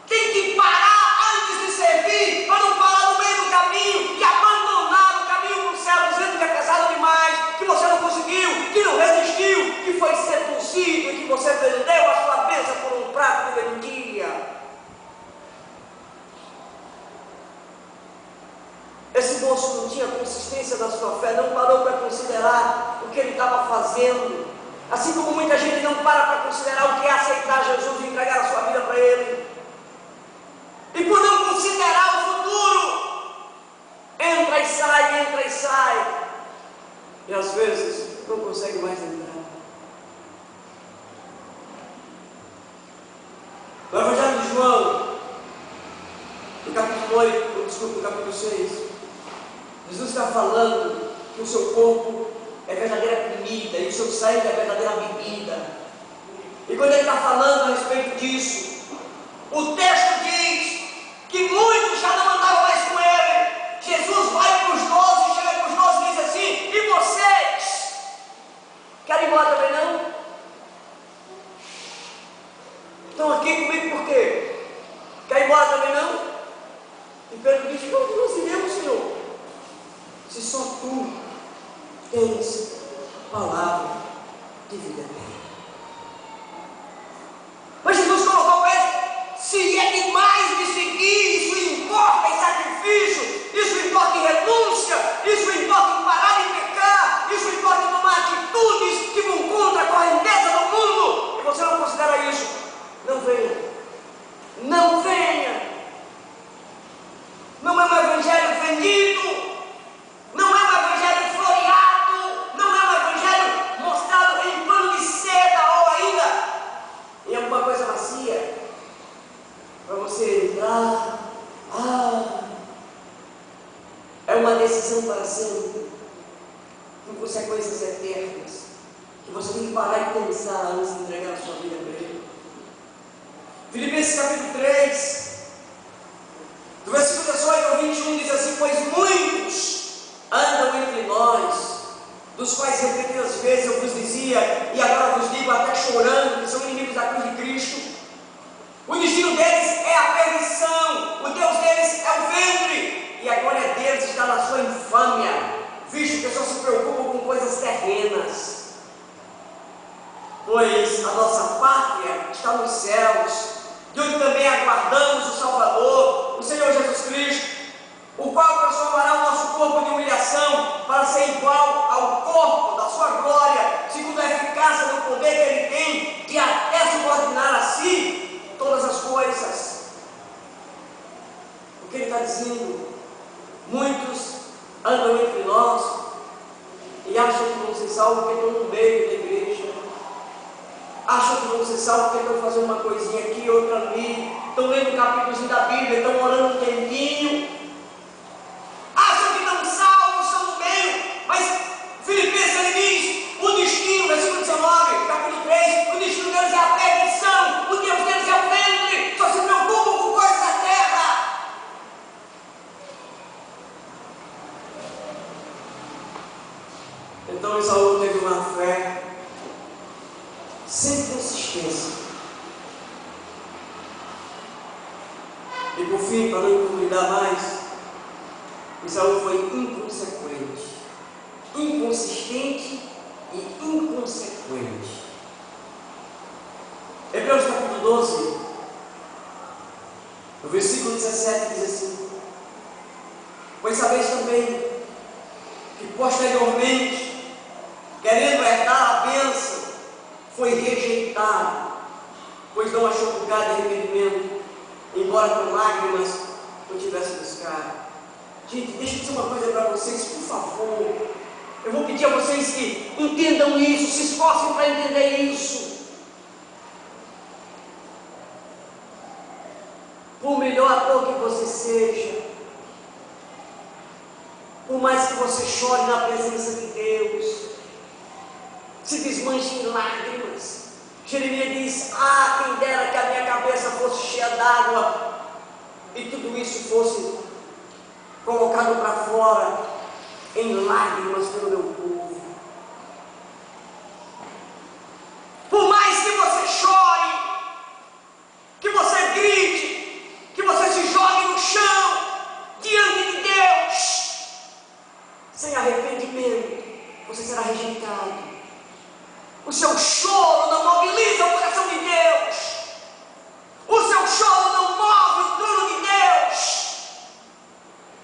Tem que parar antes de servir, para não parar no meio do caminho e abandonar o caminho para o céu, dizendo que é pesado demais, que você não conseguiu, que não resistiu, que foi seduzido e que você vendeu a sua bênção por um prato de lentilha. Esse moço não tinha consistência na sua fé, não parou para considerar o que ele estava fazendo. Assim como muita gente não para considerar o que é aceitar Jesus e entregar a sua vida para Ele. E por não considerar o futuro, entra e sai. E às vezes não consegue mais entrar. No Evangelho de João, no capítulo 6, Jesus está falando que o seu corpo é verdadeira comida e o seu sangue é verdadeira bebida. E quando ele está falando a respeito disso, o texto diz que muitos já não andavam mais com ele. Jesus vai para os 12, chega para os 12 e diz assim: e vocês? Querem ir embora também não? Estão aqui comigo por quê? Querem ir embora também não? E Pedro diz: não, nós iremos, Senhor. Se só tu tens palavra de vida eterna. Mas Jesus colocou ele: se é demais me seguir, isso importa em sacrifício, isso importa em renúncia, isso importa em parar de pecar, isso importa em tomar atitudes que vão contra a correnteza do mundo, e você não considera isso, não venha. Não venha. Não é um evangelho vendido. Não é um evangelho floreado, não é um evangelho mostrado em pano de seda ou ainda em alguma coisa macia, para você entrar. É uma decisão para sempre, com consequências eternas, que você tem que parar e pensar antes de entregar a sua vida para Ele. Filipenses capítulo 3, do versículo 18 ao 21, diz assim: pois muitos andam entre nós, dos quais repetidas vezes eu vos dizia, e agora vos digo até chorando, que são inimigos da cruz de Cristo. O destino deles é a perdição, o Deus deles é o ventre, e a glória deles está na sua infâmia, visto que só se preocupam com coisas terrenas. Pois a nossa pátria está nos céus, de onde também aguardamos o Salvador, o Senhor Jesus Cristo, o qual transformará o nosso corpo de humilhação para ser igual ao corpo da sua glória, segundo a eficácia do poder que Ele tem de até subordinar a si todas as coisas. O que Ele está dizendo? Muitos andam entre nós e acham que vão ser salvos porque estão no meio da igreja. Acham que vão ser salvos porque estão fazendo uma coisinha aqui, outra ali, estão lendo um capítulozinho da Bíblia, estão orando um tempinho. Acham que não salvos, são no meio, mas Filipenses ele diz: o destino, versículo 19, capítulo 3, o destino deles é a perdição, o Deus deles é o ventre, só se preocupam com coisas da terra. Então Esaú teve uma fé sem consistência. E por fim, para não incomodar mais, Esaú foi inconsequente, inconsistente e inconsequente. Hebreus capítulo 12, no versículo 17 diz assim: pois sabeis também que posteriormente, querendo herdar a bênção, foi rejeitado, pois não achou lugar de arrependimento, embora com lágrimas o tivesse buscado. Gente, deixa eu dizer uma coisa para vocês, por favor. Eu vou pedir a vocês que entendam isso, se esforcem para entender isso. Por melhor ator que você seja, por mais que você chore na presença de Deus, se desmancha em lágrimas. Jeremias diz: ah, quem dera que a minha cabeça fosse cheia d'água e tudo isso fosse colocado para fora em lágrimas pelo meu povo. Por mais que você chore, que você grite, que você se jogue no chão diante de Deus, sem arrependimento, você será rejeitado. O seu choro não mobiliza o coração de Deus. O seu choro não move o trono de Deus.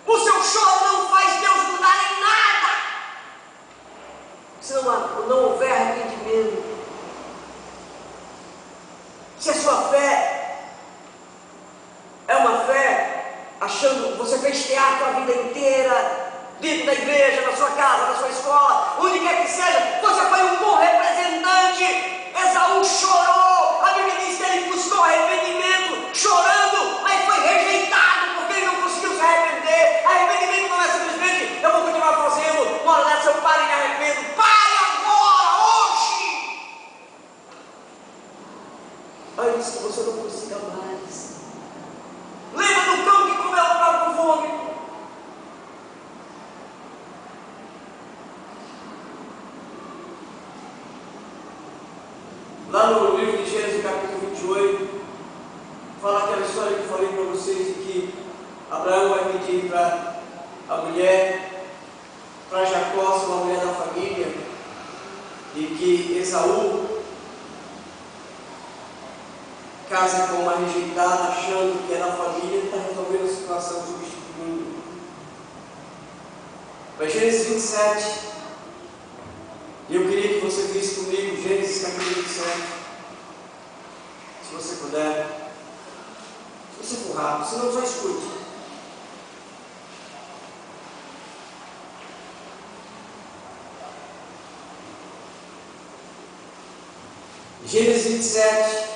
O seu choro não faz Deus mudar em nada. Se não houver arrependimento, se a sua fé é uma fé achando, você fez teatro a vida inteira, dentro da igreja, na sua casa, na sua escola, onde quer que seja, você foi um bom representante. Esaú chorou, a Bíblia diz que ele buscou arrependimento, chorando, mas foi rejeitado, porque ele não conseguiu se arrepender. Arrependimento não é simplesmente, eu vou continuar fazendo, uma hora dessa eu paro e me arrependo. Pare agora, hoje! Antes que você não consiga mais. Lembra do cão que comeu o próprio vômito? Lá no livro de Gênesis, capítulo 28, fala aquela história que eu falei para vocês, de que Abraão vai pedir para a mulher, para Jacó, ser uma mulher da família, e que Esaú casa com uma rejeitada, achando que é da família, e está resolvendo a situação, substituindo. Mas Gênesis 27, e eu queria que você visse comigo Gênesis capítulo 27, se você puder, se você for rápido, senão só escute. Gênesis 27,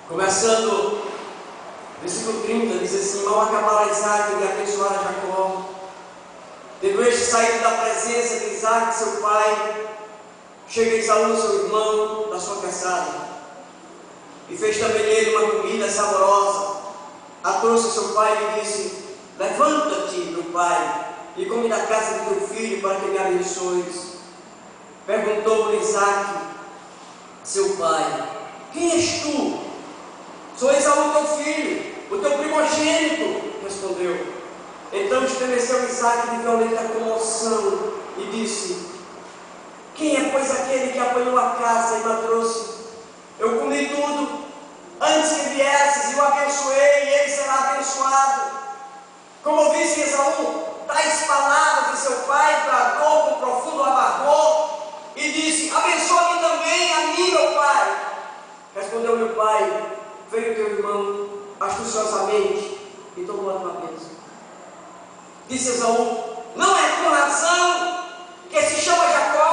começando versículo 30, diz assim: mal acabará Isaac de abençoar a Jacó, tendo este saído da presença de Isaac, seu pai, chega Esaú, seu irmão, da sua caçada, e fez também ele uma comida saborosa, a trouxe seu pai e lhe disse: levanta-te, meu pai, e come da casa de teu filho, para que me abençoes. Perguntou-lhe Isaac, seu pai: quem és tu? Sou Esaú, teu filho, o teu primogênito, respondeu. Então estremeceu Isaac de violenta comoção e disse: quem é, pois, aquele que apanhou a casa e me trouxe? Eu comi tudo antes que viesses e o abençoei, e ele será abençoado. Como ouvisse Esaú tais palavras de seu pai, bradou com profundo amargor e disse: abençoa-me também a mim, meu pai. Respondeu-lhe o pai: veio teu irmão astuciosamente e tomou a tua bênção. Disse Esaú: não é com razão que se chama Jacó.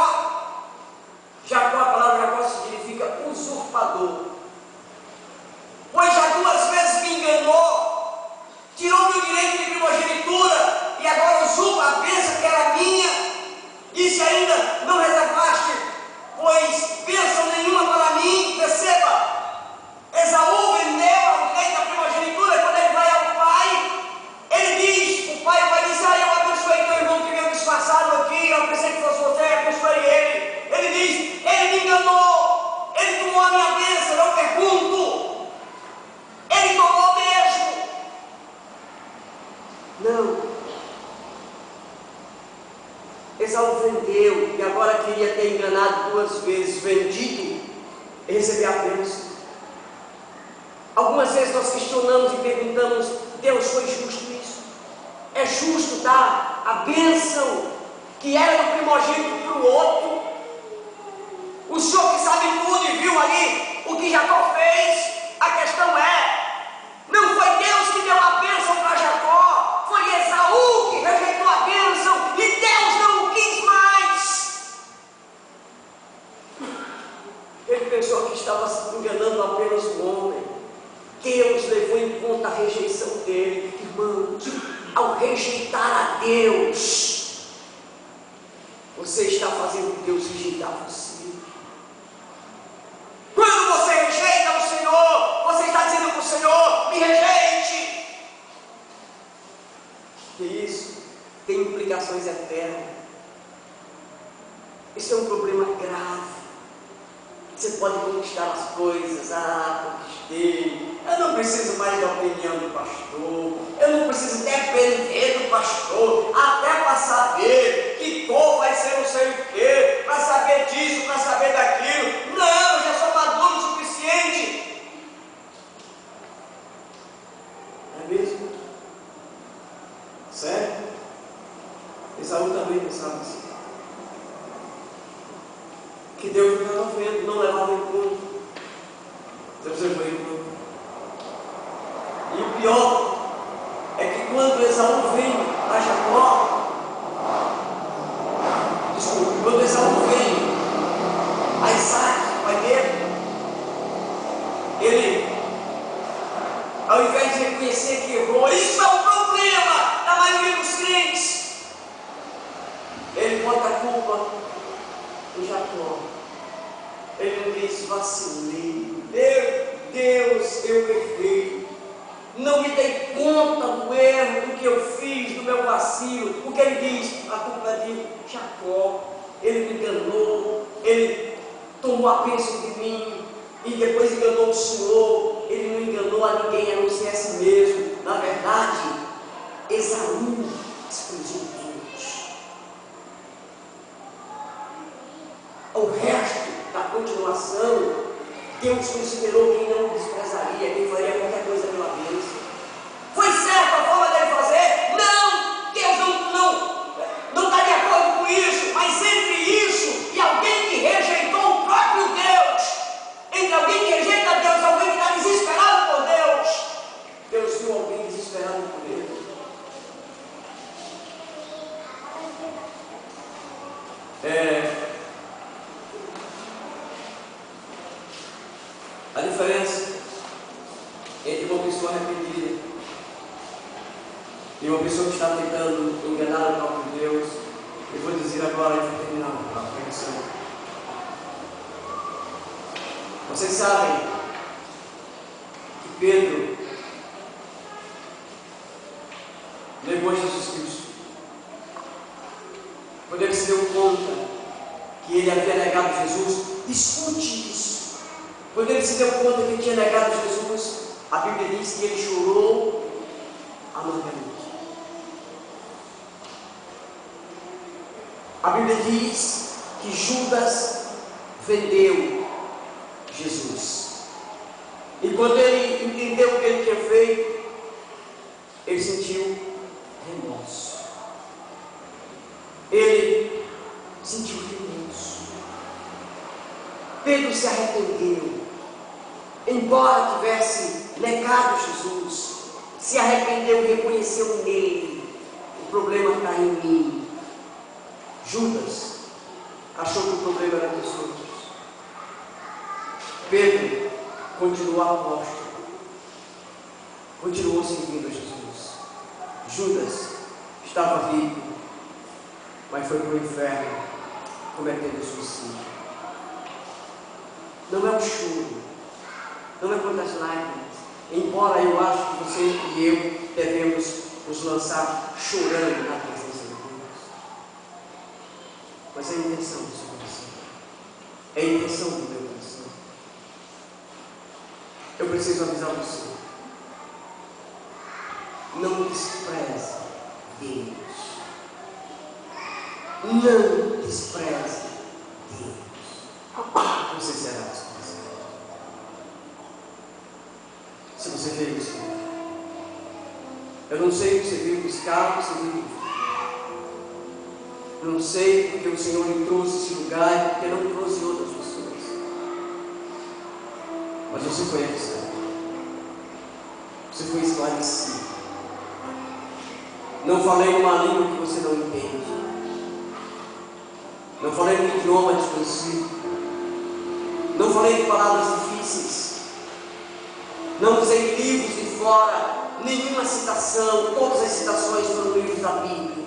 Jacó, a palavra Jacó significa usurpador. Pois já 2 vezes me enganou, tirou-me o direito de primogenitura e agora usurpa a bênção que era minha. Disse ainda: não reservaste, pois bênção nenhuma para mim. Perceba, Esaú vendeu o direito da primogenitura. Quando ele vai ao pai, ele diz, o pai diz: ah, eu abençoei teu irmão que veio disfarçado aqui, eu pensei que fosse você, abençoei ele. Ele diz: ele me enganou, ele tomou a minha bênção. Eu pergunto: ele tomou mesmo? Não. Esaú vendeu e agora queria ter enganado 2 vezes, vendido e receber a bênção. Algumas vezes nós questionamos e perguntamos: Deus, foi justo isso? É justo dar a bênção que era do primogênito para o outro? O Senhor que sabe tudo e viu ali o que Jacó fez. A questão é: não foi Deus que deu a bênção para Jacó, foi Esaú que rejeitou a bênção e Deus não o quis mais. Ele pensou que estava enganando apenas o homem. Deus levou em conta a rejeição dele. Irmãos, ao rejeitar a Deus, você está fazendo Deus rejeitar você. Quando você rejeita o Senhor, você está dizendo para o Senhor: me rejeite. Que isso tem implicações eternas. Isso é um problema grave. Você pode conquistar as coisas. Conquistei. Eu não preciso mais da opinião do pastor. Eu não preciso depender do pastor. Até para saber que cor vai ser não sei o quê. Para saber disso, para saber daquilo. Não, eu já sou maduro o suficiente. É mesmo? Sério? Esaú também pensava assim. Que Deus não estava vendo, não levava em conta. Deus levou em conta. E o pior é que quando Esaú vem a Jacó, quando Esaú vem a Isaac, pai dele, ele, ao invés de reconhecer que errou, isso é um problema da maioria dos crentes, ele bota a culpa em Jacó. Ele não diz: vacilei, meu Deus, eu errei, não me dei conta do erro, do que eu fiz, do meu vacilo. O que ele diz? A culpa é de Jacó. Ele me enganou, ele tomou a bênção de mim e depois enganou o Senhor. Ele não enganou a ninguém, a não ser a si mesmo. Na verdade, Esaú desprezou Deus. O resto da continuação, Deus considerou quem não o desprezaria, quem faria qualquer coisa pela bênção. Foi certa a forma dele fazer? Não! Deus não está de acordo com isso, mas entre isso e alguém que rejeitou o próprio Deus, entre alguém que rejeita Deus e alguém que está desesperado por Deus, Deus viu alguém desesperado por ele. A diferença entre uma pessoa arrependida e uma pessoa que está tentando enganar o próprio Deus, eu vou dizer agora e vou terminar a pregação. Vocês sabem que Pedro negou Jesus Cristo. Quando ele se deu conta que ele havia negado Jesus, discute isso. Quando ele se deu conta que ele tinha negado Jesus, a Bíblia diz que ele chorou amargamente. A Bíblia diz que Judas vendeu Jesus. E quando ele entendeu o que ele tinha feito, ele sentiu remorso. Ele sentiu remorso. Pedro se arrependeu. Embora tivesse negado Jesus, se arrependeu e reconheceu nele: o problema está em mim. Judas achou que o problema era dos outros. Pedro continuou apóstolo, continuou seguindo Jesus. Judas estava rico, mas foi para o inferno cometendo suicídio. Não é um choro, não é quantas lágrimas, embora eu acho que você e eu devemos nos lançar chorando na presença de Deus. Mas é a intenção do seu coração, é a intenção do meu coração. Eu preciso avisar você: não despreze Deus. Não despreze Deus. Você será desprezado. Se você veio buscar, eu não sei o que você veio buscar, o que você veio buscar. Não sei porque o Senhor lhe trouxe esse lugar e porque não trouxe outras pessoas. Mas você foi avisado. Você foi esclarecido. Não falei uma língua que você não entende. Não falei um idioma desconhecido. Não falei de palavras difíceis. Não usei livros de fora. nenhuma citação, todas as citações foram livros da Bíblia.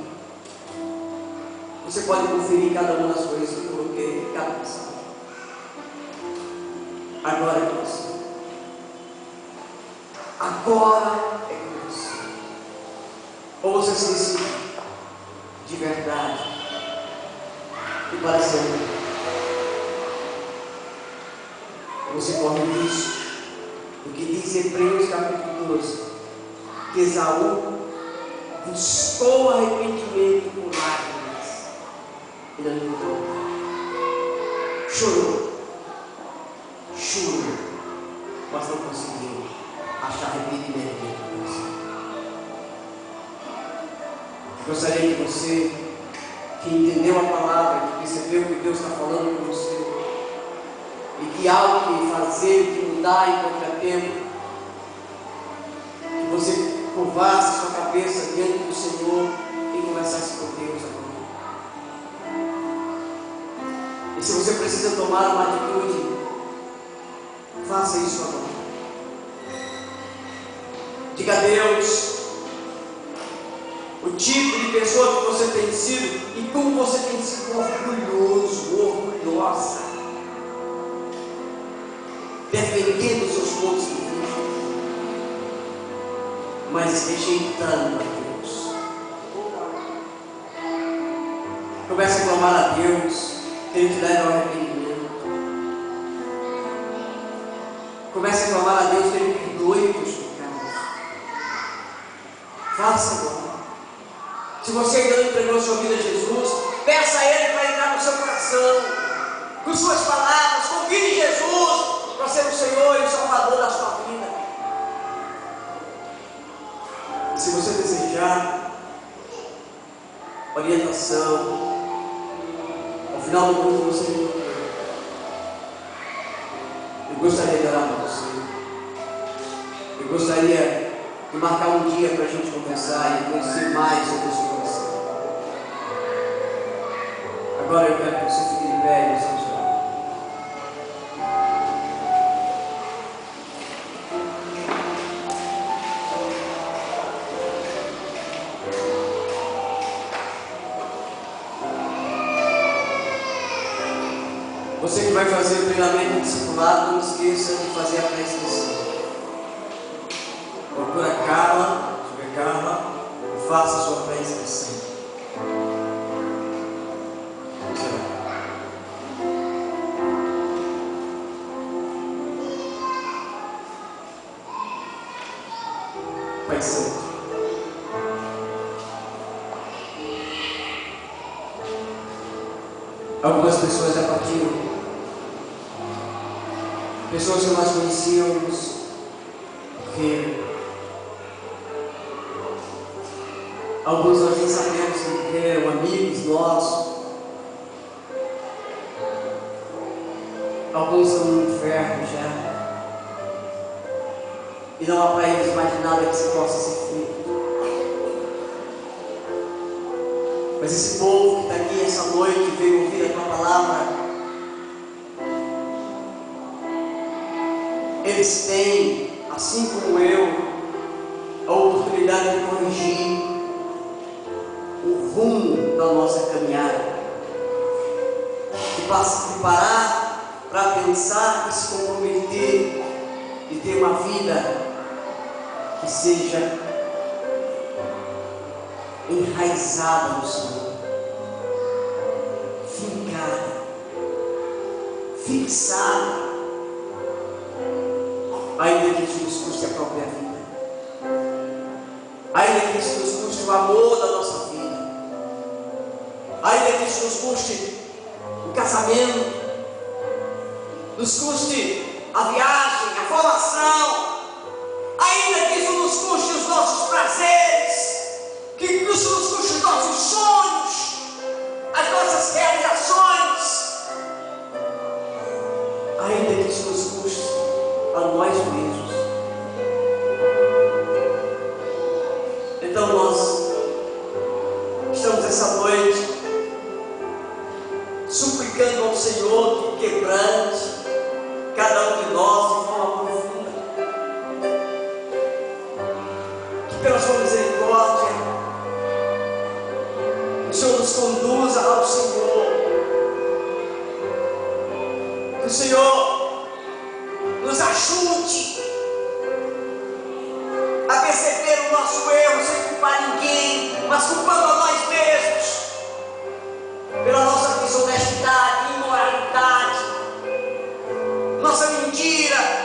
Você pode conferir cada uma das coisas que eu coloquei, cada passagem. Agora é com você. Agora é com você. Ou você se decide de verdade e para sempre. Você corre o risco do que diz Hebreus capítulo 12, que Esaú buscou arrependimento por lágrimas e não encontrou. Chorou, mas não conseguiu achar arrependimento dentro de você. Gostaria que você, que entendeu a palavra, que percebeu que Deus está falando com você, e que algo que fazer, que mudar em qualquer tempo, que você curvasse sua cabeça diante do Senhor e conversasse com Deus agora. E se você precisa tomar uma atitude, faça isso agora. Diga a Deus o tipo de pessoa que você tem sido e como você tem sido orgulhoso, orgulhosa, defendendo seus pontos de vista, mas rejeitando a Deus. Comece a clamar a Deus, que Ele te leve ao arrependimento. Comece a clamar a Deus, que Ele perdoe os seus pecados. Faça agora. Se você ainda não entregou sua vida a Jesus, peça a Ele para entrar no seu coração, com suas palavras, convide Jesus para ser o Senhor e o Salvador da sua vida. E se você desejar orientação, ao final do culto você me procura. Eu gostaria de orar por você. Eu gostaria de marcar um dia para a gente conversar e conhecer mais sobre o seu coração. Agora eu quero que você fique de pé e vamos orar. Você que vai fazer o treinamento discipulado, não esqueça de fazer a pré-inscrição. Procura Carla, e faça a sua pré-inscrição. Pai Santo, algumas pessoas já partiram, pessoas que nós conhecíamos, que alguns nós nem sabemos que eram amigos nossos, alguns estão no inferno já. E não há para eles mais nada que se possa ser feito. Mas esse povo que está aqui essa noite veio ouvir a tua palavra, eles têm, assim como eu, a oportunidade de corrigir o rumo da nossa caminhada, de parar para pensar e se comprometer, de ter uma vida que seja enraizada no Senhor, fincada, fixada, ainda que isso nos custe a própria vida, ainda que isso nos custe o amor da nossa vida, ainda que isso nos custe o casamento, nos custe a viagem, a formação, ainda que isso nos custe os nossos prazeres, que isso nos custe os nossos sonhos, as nossas realizações, ainda que isso nos custe a nós mesmos. Então nós estamos essa noite suplicando ao Senhor que quebrante cada um de nós de forma profunda. Sua misericórdia. Que o Senhor nos conduza ao Senhor. Que o Senhor nos ajude a perceber o nosso erro sem culpar ninguém, mas culpando a nós mesmos pela nossa desonestidade, imoralidade, nossa mentira.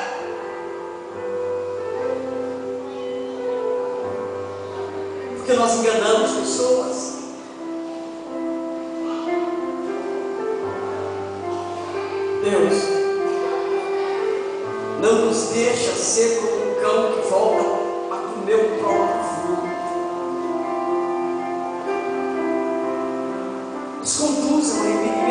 Porque nós enganamos pessoas. Deus, não nos deixa ser como um cão que volta a comer o próprio fruto. Nos conduza ao arrependimento.